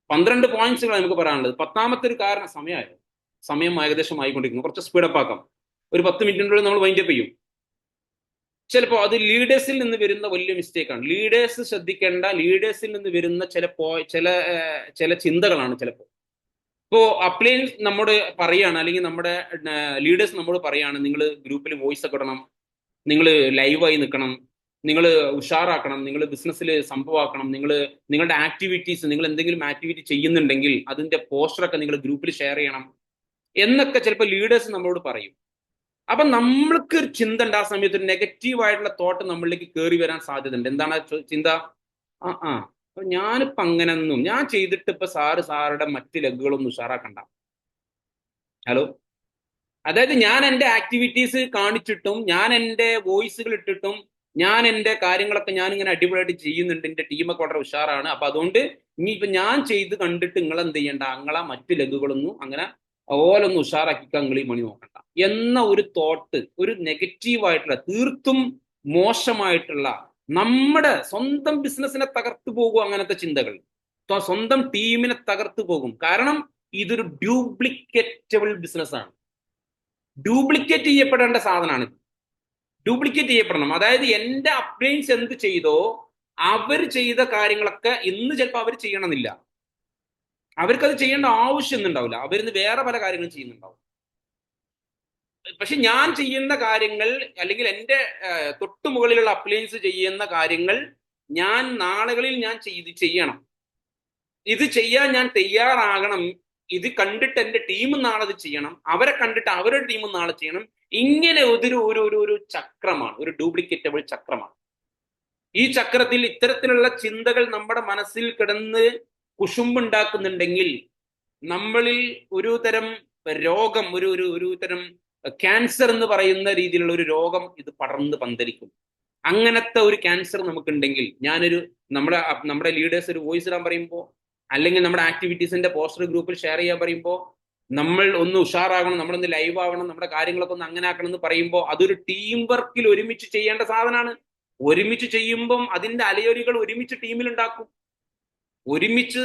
12 പോയിന്റ്സുകളാണ് നമുക്ക് പറയാനുള്ളത്. 10ാമത്തെ ഒരു കാരണം സമയം ഏകദേശം ആയിക്കൊണ്ടിരിക്കുന്നു. കുറച്ച് സ്പീഡപ്പ് ആക്കാം. ഒരു 10 മിനിറ്റിനുള്ളിൽ നമ്മൾ വൈൻഡപ്പ് ചെയ്യും. ചിലപ്പോൾ അത് ലീഡേഴ്സിൽ നിന്ന് വരുന്ന വലിയ മിസ്റ്റേക്കാണ്. ലീഡേഴ്സ് ശ്രദ്ധിക്കേണ്ട, ലീഡേഴ്സിൽ നിന്ന് വരുന്ന ചില ചിന്തകളാണ് ചിലപ്പോൾ. ഇപ്പോ അപ്ലയൻസ് നമ്മോട് പറയാണ്, അല്ലെങ്കിൽ നമ്മുടെ ലീഡേഴ്സ് നമ്മോട് പറയാണ്, നിങ്ങൾ ഗ്രൂപ്പിൽ വോയിസ് ഒക്കെ ഇടണം, നിങ്ങൾ ലൈവായി നിൽക്കണം, നിങ്ങൾ ഉഷാറാക്കണം, നിങ്ങൾ ബിസിനസ്സിൽ സംഭവമാക്കണം, നിങ്ങളുടെ ആക്ടിവിറ്റീസ്, നിങ്ങൾ എന്തെങ്കിലും ആക്ടിവിറ്റി ചെയ്യുന്നുണ്ടെങ്കിൽ അതിന്റെ പോസ്റ്ററൊക്കെ നിങ്ങൾ ഗ്രൂപ്പിൽ ഷെയർ ചെയ്യണം എന്നൊക്കെ ചിലപ്പോൾ ലീഡേഴ്സ് നമ്മളോട് പറയും. അപ്പൊ നമ്മൾക്ക് ഒരു ചിന്ത ഉണ്ട്, ആ സമയത്ത് ഒരു നെഗറ്റീവ് ആയിട്ടുള്ള തോട്ട് നമ്മളിലേക്ക് കയറി വരാൻ സാധ്യതയുണ്ട്. എന്താണ് ആ ചിന്ത? അപ്പൊ ഞാനിപ്പോ അങ്ങനെയൊന്നും ഞാൻ ചെയ്തിട്ട് ഇപ്പൊ സാറുടെ മറ്റ് ലെഗുകളൊന്നും ഉഷാറാക്കണ്ട. ഹലോ, അതായത് ഞാൻ എൻ്റെ ആക്ടിവിറ്റീസ് കാണിച്ചിട്ടും ഞാൻ എൻ്റെ വോയിസുകൾ ഇട്ടിട്ടും ഞാൻ എൻ്റെ കാര്യങ്ങളൊക്കെ ഞാൻ ഇങ്ങനെ അടിപൊളിയായിട്ട് ചെയ്യുന്നുണ്ട്, എൻ്റെ ടീമൊക്കെ വളരെ ഉഷാറാണ്. അപ്പൊ അതുകൊണ്ട് ഇനിയിപ്പോ ഞാൻ ചെയ്ത് കണ്ടിട്ട് നിങ്ങൾ എന്ത് ചെയ്യണ്ട, നിങ്ങളാ മറ്റു ലഗുകളൊന്നും അങ്ങനെ ഓലൊന്നും ഉഷാറാക്കിക്കാൻ നിങ്ങൾ ഈ മണി നോക്കണ്ട എന്ന ഒരു തോട്ട്, ഒരു നെഗറ്റീവായിട്ടുള്ള, തീർത്തും മോശമായിട്ടുള്ള, നമ്മുടെ സ്വന്തം ബിസിനസ്സിനെ തകർത്തു പോകും അങ്ങനത്തെ ചിന്തകൾ, സ്വന്തം ടീമിനെ തകർത്തു പോകും. കാരണം ഇതൊരു ഡ്യൂപ്ലിക്കേറ്റബിൾ ബിസിനസ്സാണ്, ഡ്യൂപ്ലിക്കേറ്റ് ചെയ്യപ്പെടേണ്ട സാധനമാണ്. ഡ്യൂപ്ലിക്കേറ്റ് ചെയ്യപ്പെടണം. അതായത് എൻ്റെ അപ്ലൈൻസ് എന്ത് ചെയ്തോ അവർ ചെയ്ത കാര്യങ്ങളൊക്കെ ഇന്ന് ചിലപ്പോൾ അവർ ചെയ്യണമെന്നില്ല, അവർക്കത് ചെയ്യേണ്ട ആവശ്യമൊന്നും ഉണ്ടാവില്ല, അവരിന്ന് വേറെ പല കാര്യങ്ങളും ചെയ്യുന്നുണ്ടാവും. പക്ഷെ ഞാൻ ചെയ്യുന്ന കാര്യങ്ങൾ, അല്ലെങ്കിൽ എൻ്റെ തൊട്ടു മുകളിലുള്ള അപ്ലയൻസ് ചെയ്യുന്ന കാര്യങ്ങൾ ഞാൻ നാളുകളിൽ ഞാൻ ചെയ്യണം, ഇത് ചെയ്യാൻ ഞാൻ തയ്യാറാകണം. ഇത് കണ്ടിട്ട് എൻ്റെ ടീം നാളെ ഇത് ചെയ്യണം, അവരെ കണ്ടിട്ട് അവരുടെ ടീം നാളെ ചെയ്യണം. ഇങ്ങനെ ഒരു ചക്രമാണ്, ഒരു ഡ്യൂപ്ലിക്കേറ്റബിൾ ചക്രമാണ്. ഈ ചക്രത്തിൽ ഇത്തരത്തിലുള്ള ചിന്തകൾ നമ്മുടെ മനസ്സിൽ കിടന്ന് കുശുമ്പുണ്ടാക്കുന്നുണ്ടെങ്കിൽ നമ്മളിൽ ഒരു തരം രോഗം, ഒരു തരം ക്യാൻസർ എന്ന് പറയുന്ന രീതിയിലുള്ള ഒരു രോഗം ഇത് പടർന്ന് പന്തലിക്കും. അങ്ങനത്തെ ഒരു ക്യാൻസർ നമുക്കുണ്ടെങ്കിൽ, നമ്മുടെ ലീഡേഴ്സ് ഒരു വോയിസ് ഇടാൻ പറയുമ്പോൾ, അല്ലെങ്കിൽ നമ്മുടെ ആക്ടിവിറ്റീസിന്റെ പോസ്റ്റർ ഗ്രൂപ്പിൽ ഷെയർ ചെയ്യാൻ പറയുമ്പോൾ, നമ്മൾ ഒന്ന് ഉഷാറാകണം, നമ്മളൊന്ന് ലൈവ് ആവണം, നമ്മുടെ കാര്യങ്ങളൊക്കെ ഒന്ന് അങ്ങനെ ആക്കണം എന്ന് പറയുമ്പോൾ, അതൊരു ടീം വർക്കിൽ ഒരുമിച്ച് ചെയ്യേണ്ട സാധനമാണ്. ഒരുമിച്ച് ചെയ്യുമ്പം അതിന്റെ അലയൊലികൾ ഒരുമിച്ച് ടീമിലുണ്ടാക്കും, ഒരുമിച്ച്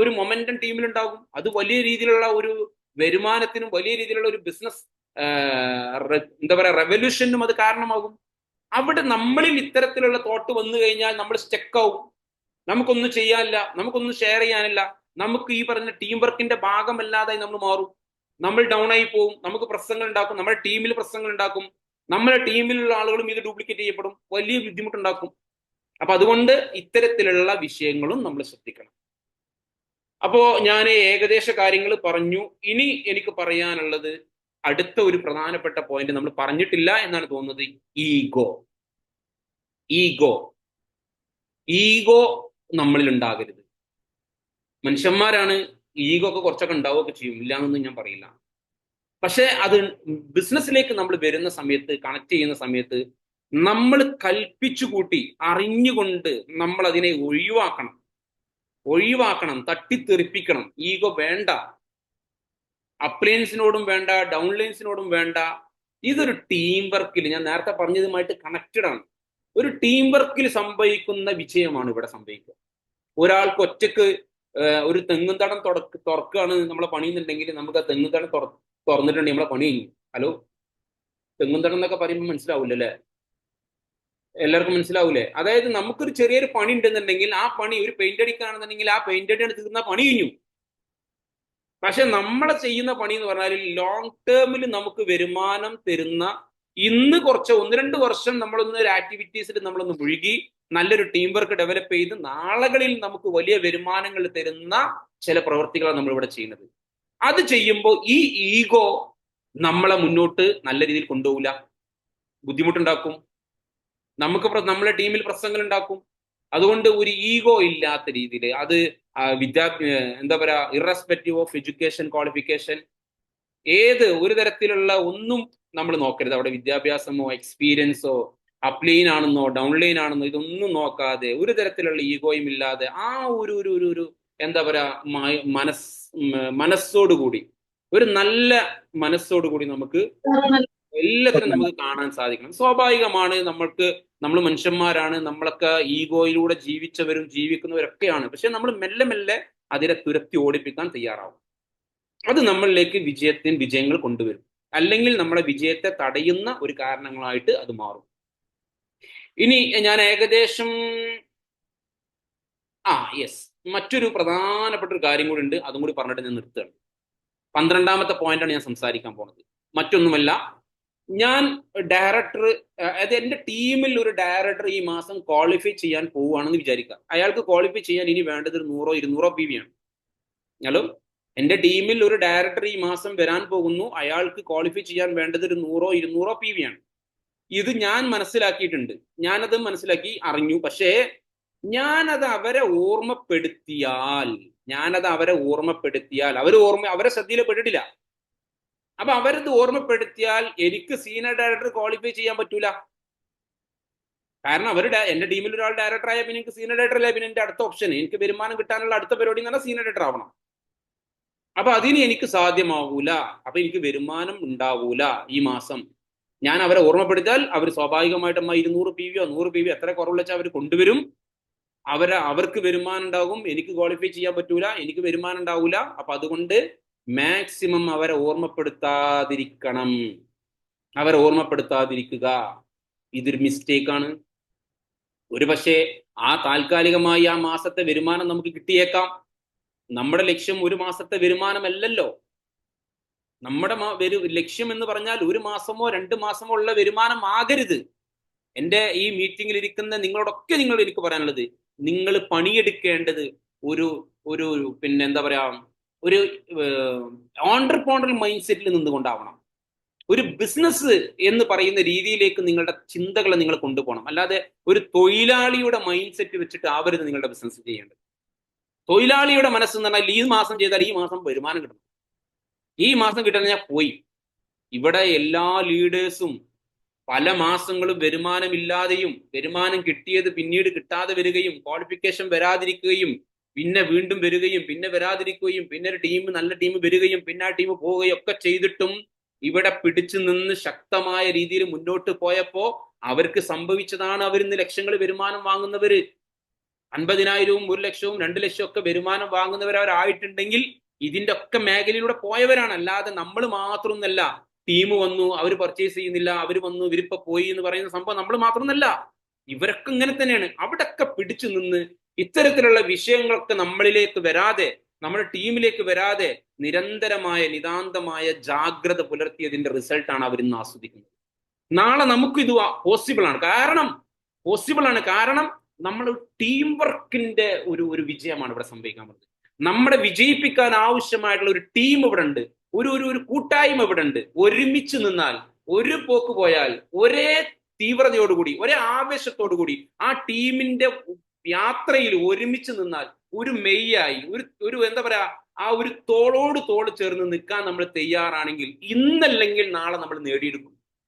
ഒരു മൊമെന്റം ടീമിലുണ്ടാകും. അത് വലിയ രീതിയിലുള്ള ഒരു വരുമാനത്തിനും വലിയ രീതിയിലുള്ള ഒരു ബിസിനസ് എന്താ പറയാ റെവല്യൂഷനും അത് കാരണമാകും. അവിടെ നമ്മളിൽ ഇത്തരത്തിലുള്ള തോട്ട് വന്നു കഴിഞ്ഞാൽ നമ്മൾ സ്റ്റെക്കാവും, നമുക്കൊന്നും ചെയ്യാനില്ല, നമുക്കൊന്നും ഷെയർ ചെയ്യാനില്ല, നമുക്ക് ഈ പറഞ്ഞ ടീം വർക്കിന്റെ ഭാഗമല്ലാതായി നമ്മൾ മാറും, നമ്മൾ ഡൗൺ ആയി പോകും, നമുക്ക് പ്രശ്നങ്ങൾ ഉണ്ടാക്കും, നമ്മുടെ ടീമിൽ പ്രശ്നങ്ങൾ ഉണ്ടാക്കും, നമ്മുടെ ടീമിലുള്ള ആളുകളും ഇത് ഡ്യൂപ്ലിക്കേറ്റ് ചെയ്യപ്പെടും, വലിയ ബുദ്ധിമുട്ടുണ്ടാക്കും. അപ്പൊ അതുകൊണ്ട് ഇത്തരത്തിലുള്ള വിഷയങ്ങളും നമ്മൾ ശ്രദ്ധിക്കണം. അപ്പോ ഞാൻ ഏകദേശ കാര്യങ്ങൾ പറഞ്ഞു. ഇനി എനിക്ക് പറയാനുള്ളത് അടുത്ത ഒരു പ്രധാനപ്പെട്ട പോയിന്റ് നമ്മൾ പറഞ്ഞിട്ടില്ല എന്നാണ് തോന്നുന്നത്. ഈഗോ നമ്മളിൽ ഉണ്ടാകരുത്. മനുഷ്യന്മാരാണ്, ഈഗോ ഒക്കെ കുറച്ചൊക്കെ ഉണ്ടാവുകയൊക്കെ ചെയ്യും, ഇല്ല എന്നൊന്നും ഞാൻ പറയില്ല. പക്ഷെ അത് ബിസിനസ്സിലേക്ക് നമ്മൾ വരുന്ന സമയത്ത്, കണക്ട് ചെയ്യുന്ന സമയത്ത് നമ്മൾ കൽപ്പിച്ചു കൂട്ടി അറിഞ്ഞുകൊണ്ട് നമ്മൾ അതിനെ ഒഴിവാക്കണം, തട്ടിത്തെറിപ്പിക്കണം. ഈഗോ വേണ്ട, അപ്ലയൻസിനോടും വേണ്ട, ഡൗൺലൈൻസിനോടും വേണ്ട. ഇതൊരു ടീം വർക്കിൽ, ഞാൻ നേരത്തെ പറഞ്ഞതുമായിട്ട് കണക്റ്റഡ് ആണ്, ഒരു ടീം വർക്കിൽ സംഭവിക്കുന്ന വിജയമാണ് ഇവിടെ സംഭവിക്കുക. ഒരാൾക്ക് ഒറ്റക്ക് ഒരു തെങ്ങും തടം തുറക്കുകയാണ് നമ്മളെ പണിയുന്നുണ്ടെങ്കിൽ, നമുക്ക് ആ തെങ്ങും തടം തുറന്നിട്ടുണ്ടെങ്കിൽ നമ്മളെ പണി കഴിഞ്ഞു. ഹലോ, തെങ്ങും തടം എന്നൊക്കെ പറയുമ്പോൾ മനസ്സിലാവില്ലല്ലേ? എല്ലാവർക്കും മനസ്സിലാവൂലേ? അതായത് നമുക്കൊരു ചെറിയൊരു പണി ഉണ്ടെന്നുണ്ടെങ്കിൽ ആ പണി, ഒരു പെയിന്റ് അടിക്കുകയാണെന്നുണ്ടെങ്കിൽ ആ പെയിന്റ് അടിയാണ് തീർന്ന പണി കഴിഞ്ഞു. പക്ഷെ നമ്മളെ ചെയ്യുന്ന പണി എന്ന് പറഞ്ഞാൽ ലോങ് ടേമിൽ നമുക്ക് വരുമാനം തരുന്ന, ഇന്ന് കുറച്ച് 1-2 വർഷം നമ്മളൊന്ന് ഒരു ആക്ടിവിറ്റീസിൽ നമ്മളൊന്ന് മുഴുകി നല്ലൊരു ടീം വർക്ക് ഡെവലപ്പ് ചെയ്ത് നാളുകളിൽ നമുക്ക് വലിയ വരുമാനങ്ങൾ തരുന്ന ചില പ്രവൃത്തികളാണ് നമ്മളിവിടെ ചെയ്യുന്നത്. അത് ചെയ്യുമ്പോൾ ഈ ഈഗോ നമ്മളെ മുന്നോട്ട് നല്ല രീതിയിൽ കൊണ്ടുപോകില്ല, ബുദ്ധിമുട്ടുണ്ടാക്കും, നമുക്ക് നമ്മളെ ടീമിൽ പ്രശ്നങ്ങൾ ഉണ്ടാക്കും. അതുകൊണ്ട് ഒരു ഈഗോ ഇല്ലാത്ത രീതിയിൽ, അത് എന്താ പറയാ, ഇറസ്പെക്റ്റീവ് ഓഫ് എഡ്യൂക്കേഷൻ, ക്വാളിഫിക്കേഷൻ, ഏത് ഒരു തരത്തിലുള്ള ഒന്നും നമ്മൾ നോക്കരുത്. അവിടെ വിദ്യാഭ്യാസമോ എക്സ്പീരിയൻസോ അപ്ലൈൻ ആണെന്നോ ഡൗൺലൈൻ ആണെന്നോ ഇതൊന്നും നോക്കാതെ, ഒരു തരത്തിലുള്ള ഈഗോയും ഇല്ലാതെ, ആ ഒരു എന്താ പറയാ മനസ്സോടുകൂടി, ഒരു നല്ല മനസ്സോടുകൂടി നമുക്ക് എല്ലാത്തിനും നമുക്ക് കാണാൻ സാധിക്കണം. സ്വാഭാവികമാണ്, നമ്മൾ മനുഷ്യന്മാരാണ്, നമ്മളൊക്കെ ഈഗോയിലൂടെ ജീവിച്ചവരും ജീവിക്കുന്നവരൊക്കെയാണ്. പക്ഷെ നമ്മൾ മെല്ലെ മെല്ലെ അതിനെ തുരത്തി ഓടിപ്പിക്കാൻ തയ്യാറാവും. അത് നമ്മളിലേക്ക് വിജയങ്ങൾ കൊണ്ടുവരും, അല്ലെങ്കിൽ നമ്മളെ വിജയത്തെ തടയുന്ന ഒരു കാരണങ്ങളായിട്ട് അത് മാറും. ഇനി ഞാൻ ഏകദേശം മറ്റൊരു പ്രധാനപ്പെട്ട ഒരു കാര്യം കൂടി ഉണ്ട്, അതും കൂടി പറഞ്ഞിട്ട് ഞാൻ നിർത്തുകയാണ്. 12ാമത്തെ പോയിന്റാണ് ഞാൻ സംസാരിക്കാൻ പോണത്. മറ്റൊന്നുമല്ല, ഞാൻ ഡയറക്ടർ, അതായത് എൻ്റെ ടീമിൽ ഒരു ഡയറക്ടർ ഈ മാസം ക്വാളിഫൈ ചെയ്യാൻ പോവുകയാണെന്ന് വിചാരിക്കുക. അയാൾക്ക് ക്വാളിഫൈ ചെയ്യാൻ ഇനി വേണ്ടത് 100-200 PV ആണ്. ഹലോ, എന്റെ ടീമിൽ ഒരു ഡയറക്ടർ ഈ മാസം വരാൻ പോകുന്നു, അയാൾക്ക് ക്വാളിഫൈ ചെയ്യാൻ വേണ്ടത് ഒരു 100-200 PV ആണ്. ഇത് ഞാൻ മനസ്സിലാക്കിയിട്ടുണ്ട്, ഞാനത് മനസ്സിലാക്കി അറിഞ്ഞു. പക്ഷേ ഞാനത് അവരെ ഓർമ്മപ്പെടുത്തിയാൽ അവരെ ശ്രദ്ധയിൽ പെട്ടിട്ടില്ല. അപ്പൊ അവരത് ഓർമ്മപ്പെടുത്തിയാൽ എനിക്ക് സീനിയർ ഡയറക്ടർ ക്വാളിഫൈ ചെയ്യാൻ പറ്റൂല. കാരണം എന്റെ ടീമിൽ ഒരാൾ ഡയറക്ടർ ആയ പിന്നെ എനിക്ക് സീനിയർ ഡയറക്ടർ അല്ല പിന്നെ എന്റെ അടുത്ത ഓപ്ഷൻ, എനിക്ക് വരുമാനം കിട്ടാനുള്ള അടുത്ത പരിപാടി എന്ന് പറഞ്ഞാൽ സീനിയർ ഡയറക്ടർ ആവണം. അപ്പൊ അതിന് എനിക്ക് സാധ്യമാവൂല. അപ്പൊ എനിക്ക് വരുമാനം ഉണ്ടാവൂല ഈ മാസം. ഞാൻ അവരെ ഓർമ്മപ്പെടുത്തിയാൽ അവർ സ്വാഭാവികമായിട്ടും 200 PV-യോ 100 PV എത്ര കുറവുള്ള വെച്ചാൽ അവർ കൊണ്ടുവരും. അവർക്ക് വരുമാനം ഉണ്ടാകും, എനിക്ക് ക്വാളിഫൈ ചെയ്യാൻ പറ്റൂല, എനിക്ക് വരുമാനം ഉണ്ടാവൂല. അപ്പൊ അതുകൊണ്ട് മാക്സിമം അവരെ ഓർമ്മപ്പെടുത്താതിരിക്കുക. ഇതൊരു മിസ്റ്റേക്കാണ്. ഒരു പക്ഷേ താൽക്കാലികമായി ആ മാസത്തെ വരുമാനം നമുക്ക് കിട്ടിയേക്കാം. നമ്മുടെ ലക്ഷ്യം ഒരു മാസത്തെ വരുമാനമല്ലല്ലോ. നമ്മുടെ ലക്ഷ്യം എന്ന് പറഞ്ഞാൽ 1 മാസമോ 2 മാസമോ ഉള്ള വരുമാനം ആകരുത്. എൻ്റെ ഈ മീറ്റിംഗിൽ ഇരിക്കുന്ന നിങ്ങളോടൊക്കെ എനിക്ക് പറയാനുള്ളത്, നിങ്ങൾ പണിയെടുക്കേണ്ടത് ഒരു പിന്നെ എന്താ പറയാ, ഒരു ഓൺട്രപ്രണറൽ മൈൻഡ് സെറ്റിൽ നിന്നുകൊണ്ടാവണം. ഒരു ബിസിനസ് എന്ന് പറയുന്ന രീതിയിലേക്ക് നിങ്ങളുടെ ചിന്തകളെ നിങ്ങൾ കൊണ്ടുപോകണം. അല്ലാതെ ഒരു തൊഴിലാളിയുടെ മൈൻഡ് സെറ്റ് വെച്ചിട്ട് ആവരുത് നിങ്ങളുടെ ബിസിനസ് ചെയ്യേണ്ടത്. തൊഴിലാളിയുടെ മനസ്സെന്ന് പറഞ്ഞാൽ ഈ മാസം ചെയ്താൽ ഈ മാസം വരുമാനം കിട്ടണം, ഈ മാസം കിട്ടുന്ന ഞാൻ പോയി. ഇവിടെ എല്ലാ ലീഡേഴ്സും പല മാസങ്ങളും വരുമാനമില്ലാതെയും വരുമാനം കിട്ടിയത് പിന്നീട് കിട്ടാതെ വരികയും ക്വാളിഫിക്കേഷൻ വരാതിരിക്കുകയും പിന്നെ വീണ്ടും വരികയും പിന്നെ വരാതിരിക്കുകയും പിന്നെ ഒരു നല്ല ടീം വരികയും പിന്നെ ആ ടീം പോവുകയും ഒക്കെ ചെയ്തിട്ടും ഇവിടെ പിടിച്ചു നിന്ന് ശക്തമായ രീതിയിൽ മുന്നോട്ട് പോയപ്പോ അവർക്ക് സംഭവിച്ചതാണ്. അവരിന്ന് ലക്ഷങ്ങൾ വരുമാനം വാങ്ങുന്നവര്, 50,000-ഉം 1,00,000-ഉം 2,00,000 ഒക്കെ വരുമാനം വാങ്ങുന്നവരായിട്ടുണ്ടെങ്കിൽ ഇതിന്റെ ഒക്കെ മേഖലയിലൂടെ പോയവരാണ്. അല്ലാതെ നമ്മൾ മാത്രമൊന്നല്ല. ടീം വന്നു, അവർ പർച്ചേസ് ചെയ്യുന്നില്ല, അവർ വന്നു, ഇവരിപ്പോ പോയി എന്ന് പറയുന്ന സംഭവം നമ്മൾ മാത്രമൊന്നല്ല. ഇവരൊക്കെ ഇങ്ങനെ തന്നെയാണ്. അവിടൊക്കെ പിടിച്ചു നിന്ന് ഇത്തരത്തിലുള്ള വിഷയങ്ങളൊക്കെ നമ്മളിലേക്ക് വരാതെ, നമ്മുടെ ടീമിലേക്ക് വരാതെ നിരന്തരമായ നിതാന്തമായ ജാഗ്രത പുലർത്തിയതിന്റെ റിസൾട്ടാണ് അവരിന്ന് ആസ്വദിക്കുന്നത്. നാളെ നമുക്കിത് പോസിബിൾ ആണ്. കാരണം നമ്മൾ ടീം വർക്കിന്റെ ഒരു വിജയമാണ് ഇവിടെ സംഭവിക്കാൻ പോകുന്നത്. നമ്മളെ വിജയിപ്പിക്കാൻ ആവശ്യമായിട്ടുള്ള ഒരു ടീം ഇവിടെ ഉണ്ട്, ഒരു കൂട്ടായ്മ ഇവിടെ ഉണ്ട്. ഒരുമിച്ച് നിന്നാൽ, ഒരു പോക്ക് പോയാൽ, ഒരേ തീവ്രതയോടുകൂടി, ഒരേ ആവേശത്തോടുകൂടി ആ ടീമിന്റെ യാത്രയിൽ ഒരുമിച്ച് നിന്നാൽ, ഒരു മെയ്യായി, ഒരു എന്താ പറയാ, ആ ഒരു തോളോട് തോള് ചേർന്ന് നിൽക്കാൻ നമ്മൾ തയ്യാറാണെങ്കിൽ ഇന്നല്ലെങ്കിൽ നാളെ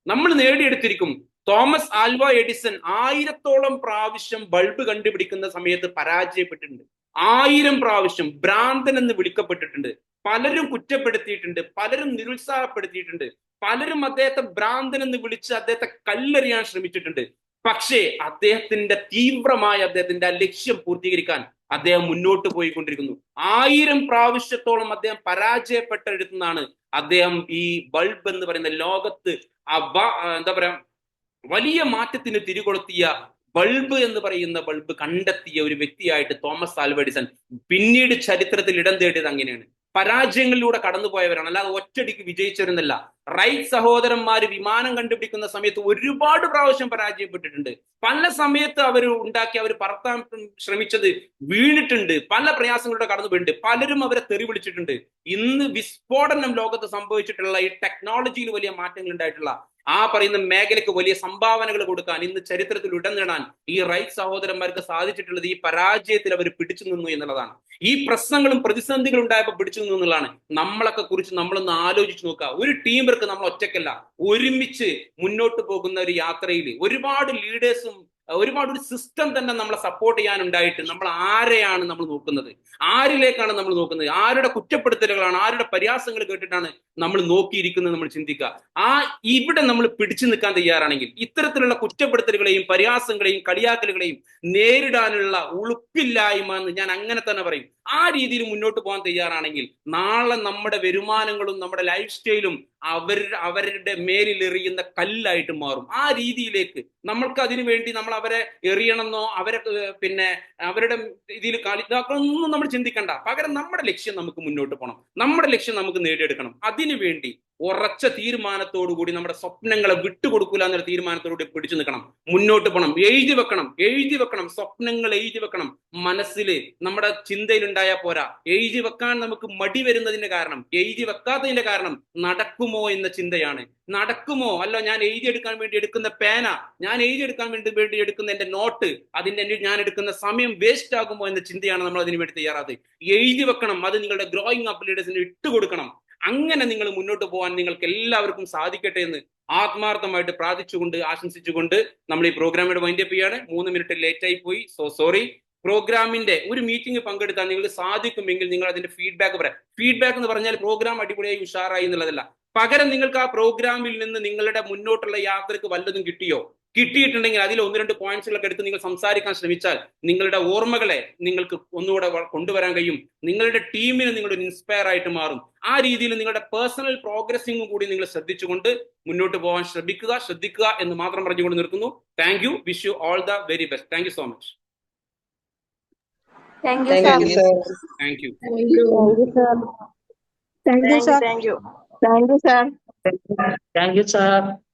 നമ്മൾ നേടിയെടുത്തിരിക്കും. തോമസ് ആൽവ എഡിസൺ 1000-ഓളം പ്രാവശ്യം ബൾബ് കണ്ടുപിടിക്കുന്ന സമയത്ത് പരാജയപ്പെട്ടിട്ടുണ്ട്. 1000 പ്രാവശ്യം ഭ്രാന്തൻ എന്ന് വിളിക്കപ്പെട്ടിട്ടുണ്ട്. പലരും കുറ്റപ്പെടുത്തിയിട്ടുണ്ട്, പലരും നിരുത്സാഹപ്പെടുത്തിയിട്ടുണ്ട്, പലരും അദ്ദേഹത്തെ ഭ്രാന്തൻ എന്ന് വിളിച്ച് അദ്ദേഹത്തെ കല്ലെറിയാൻ ശ്രമിച്ചിട്ടുണ്ട്. പക്ഷേ അദ്ദേഹത്തിന്റെ ലക്ഷ്യം പൂർത്തീകരിക്കാൻ അദ്ദേഹം മുന്നോട്ട് പോയിക്കൊണ്ടിരിക്കുന്നു. 1000 പ്രാവശ്യത്തോളം അദ്ദേഹം പരാജയപ്പെട്ടെടുത്തുന്നാണ് അദ്ദേഹം ഈ ബൾബ് എന്ന് പറയുന്ന ലോകത്ത് എന്താ പറയാ വലിയ മാറ്റത്തിന് തിരികൊളുത്തിയ ബൾബ് എന്ന് പറയുന്ന ബൾബ് കണ്ടെത്തിയ ഒരു വ്യക്തിയായിട്ട് തോമസ് ആൽവ എഡിസൺ പിന്നീട് ചരിത്രത്തിൽ ഇടം തേടിയത് അങ്ങനെയാണ്. പരാജയങ്ങളിലൂടെ കടന്നുപോയവരാണ്, അല്ലാതെ ഒറ്റടിക്ക് വിജയിച്ചവരെന്നല്ല. റൈറ്റ് സഹോദരന്മാര് വിമാനം കണ്ടുപിടിക്കുന്ന സമയത്ത് ഒരുപാട് പ്രാവശ്യം പരാജയപ്പെട്ടിട്ടുണ്ട്. പല സമയത്ത് അവർ പറത്താൻ ശ്രമിച്ചത് വീണിട്ടുണ്ട്, പല പ്രയാസങ്ങളുടെ കടന്നുപോയിട്ടുണ്ട്, പലരും അവരെ തെറി വിളിച്ചിട്ടുണ്ട്. ഇന്ന് വിസ്ഫോടനം ലോകത്ത് സംഭവിച്ചിട്ടുള്ള ഈ ടെക്നോളജിയിൽ വലിയ മാറ്റങ്ങൾ ഉണ്ടായിട്ടുള്ള ആ പറയുന്ന മേഖലയ്ക്ക് വലിയ സംഭാവനകൾ കൊടുക്കാൻ, ഇന്ന് ചരിത്രത്തിൽ ഇടം നേടാൻ ഈ റൈറ്റ് സഹോദരന്മാർക്ക് സാധിച്ചിട്ടുള്ളത് ഈ പരാജയത്തിൽ അവർ പിടിച്ചു നിന്നു എന്നുള്ളതാണ്. ഈ പ്രശ്നങ്ങളും പ്രതിസന്ധികളും ഉണ്ടായപ്പോൾ പിടിച്ചു നിന്നു എന്നുള്ളതാണ്. നമ്മളൊക്കെ കുറിച്ച് നമ്മളൊന്ന് ആലോചിച്ച് നോക്കുക. ഒരു ടീം വർക്ക് നമ്മൾ ഒറ്റയ്ക്കല്ല, ഒരുമിച്ച് മുന്നോട്ട് പോകുന്ന ഒരു യാത്രയിൽ ഒരുപാട് ലീഡേഴ്സും ഒരുപാട് ഒരു സിസ്റ്റം തന്നെ നമ്മളെ സപ്പോർട്ട് ചെയ്യാനുണ്ടായിട്ട് നമ്മൾ ആരെയാണ് നമ്മൾ നോക്കുന്നത്, ആരിലേക്കാണ് നമ്മൾ നോക്കുന്നത്, ആരുടെ കുറ്റപ്പെടുത്തലുകളാണ്, ആരുടെ പരിഹാസങ്ങൾ കേട്ടിട്ടാണ് നമ്മൾ നോക്കിയിരിക്കുന്നത്, നമ്മൾ ചിന്തിക്കുക. ഇവിടെ നമ്മൾ പിടിച്ചു നിൽക്കാൻ തയ്യാറാണെങ്കിൽ ഇത്തരത്തിലുള്ള കുറ്റപ്പെടുത്തലുകളെയും പരിഹാസങ്ങളെയും കളിയാക്കലുകളെയും നേരിടാനുള്ള ഉളുപ്പില്ലായ്മ എന്ന് ഞാൻ അങ്ങനെ തന്നെ പറയും. ആ രീതിയിൽ മുന്നോട്ട് പോകാൻ തയ്യാറാണെങ്കിൽ നാളെ നമ്മുടെ വരുമാനങ്ങളും നമ്മുടെ ലൈഫ് സ്റ്റൈലും അവരുടെ മേലിൽ എറിയുന്ന കല്ലായിട്ട് മാറും. ആ രീതിയിലേക്ക് നമ്മൾക്ക് അതിനു വേണ്ടി നമ്മൾ അവരെ എറിയണമെന്നോ അവരുടെ ഇതിൽ കളിതാക്കണമെന്നൊന്നും നമ്മൾ ചിന്തിക്കണ്ട. പകരം നമ്മുടെ ലക്ഷ്യം നമുക്ക് മുന്നോട്ട് പോകണം, നമ്മുടെ ലക്ഷ്യം നമുക്ക് നേടിയെടുക്കണം. അതിനു വേണ്ടി ഉറച്ച തീരുമാനത്തോടു കൂടി നമ്മുടെ സ്വപ്നങ്ങളെ വിട്ടുകൊടുക്കൂല എന്നൊരു തീരുമാനത്തോടുകൂടി പിടിച്ചു നിൽക്കണം, മുന്നോട്ട് പോകണം, എഴുതി വെക്കണം, സ്വപ്നങ്ങൾ എഴുതി വെക്കണം. മനസ്സിൽ നമ്മുടെ ചിന്തയിൽ ഉണ്ടായാൽ പോരാ, എഴുതി വെക്കാൻ നമുക്ക് മടി വരുന്നതിന്റെ കാരണം, എഴുതി വെക്കാത്തതിന്റെ കാരണം നടക്കുമോ എന്ന ചിന്തയാണ്. നടക്കുമോ, അല്ല ഞാൻ എഴുതിയെടുക്കാൻ വേണ്ടി എടുക്കുന്ന പേന, ഞാൻ എഴുതിയെടുക്കാൻ വേണ്ടി എടുക്കുന്ന എന്റെ നോട്ട്, അതിന്റെ ഞാൻ എടുക്കുന്ന സമയം വേസ്റ്റ് ആകുമോ എന്ന ചിന്തയാണ് നമ്മൾ അതിനു വേണ്ടി തയ്യാറാത്. എഴുതി വെക്കണം, അത് നിങ്ങളുടെ ഗ്രോയിങ് അപ്പ് ലീഡേഴ്സിന് ഇട്ടുകൊടുക്കണം. അങ്ങനെ നിങ്ങൾ മുന്നോട്ട് പോകാൻ നിങ്ങൾക്ക് എല്ലാവർക്കും സാധിക്കട്ടെ എന്ന് ആത്മാർത്ഥമായിട്ട് പ്രാർത്ഥിച്ചുകൊണ്ട് ആശംസിച്ചുകൊണ്ട് നമ്മൾ ഈ പ്രോഗ്രാമിയുടെ വൈൻഡപ്പ് ചെയ്യാണ്. 3 മിനിറ്റ് ലേറ്റ് ആയി പോയി, സോ സോറി. പ്രോഗ്രാമിന്റെ ഒരു മീറ്റിംഗ് പങ്കെടുത്താൽ നിങ്ങൾക്ക് സാധിക്കുമെങ്കിൽ നിങ്ങൾ അതിന്റെ ഫീഡ്ബാക്ക് പറയാം. ഫീഡ്ബാക്ക് എന്ന് പറഞ്ഞാൽ പ്രോഗ്രാം അടിപൊളിയായി ഉഷാറായി എന്നുള്ളതല്ല, പകരം നിങ്ങൾക്ക് ആ പ്രോഗ്രാമിൽ നിന്ന് നിങ്ങളുടെ മുന്നോട്ടുള്ള യാത്രക്ക് വല്ലതും കിട്ടിയിട്ടുണ്ടെങ്കിൽ അതിൽ 1-2 പോയിന്റ്സുകളൊക്കെ എടുത്ത് നിങ്ങൾ സംസാരിക്കാൻ ശ്രമിച്ചാൽ നിങ്ങളുടെ ഓർമ്മകളെ നിങ്ങൾക്ക് ഒന്നുകൂടെ കൊണ്ടുവരാൻ കഴിയും. നിങ്ങളുടെ ടീമിന് നിങ്ങളൊരു ഇൻസ്പയർ ആയിട്ട് മാറും. ആ രീതിയിൽ നിങ്ങളുടെ പേഴ്സണൽ പ്രോഗ്രസിംഗും കൂടി നിങ്ങൾ ശ്രദ്ധിച്ചുകൊണ്ട് മുന്നോട്ട് പോകാൻ ശ്രദ്ധിക്കുക എന്ന് മാത്രം പറഞ്ഞുകൊണ്ട് നിർത്തുന്നു. Thank you. Wish you all the very best. Thank you so much. Thank you, sir. Thank you. Thank you. Thank you, sir. Thank you, sir. Thank you, sir.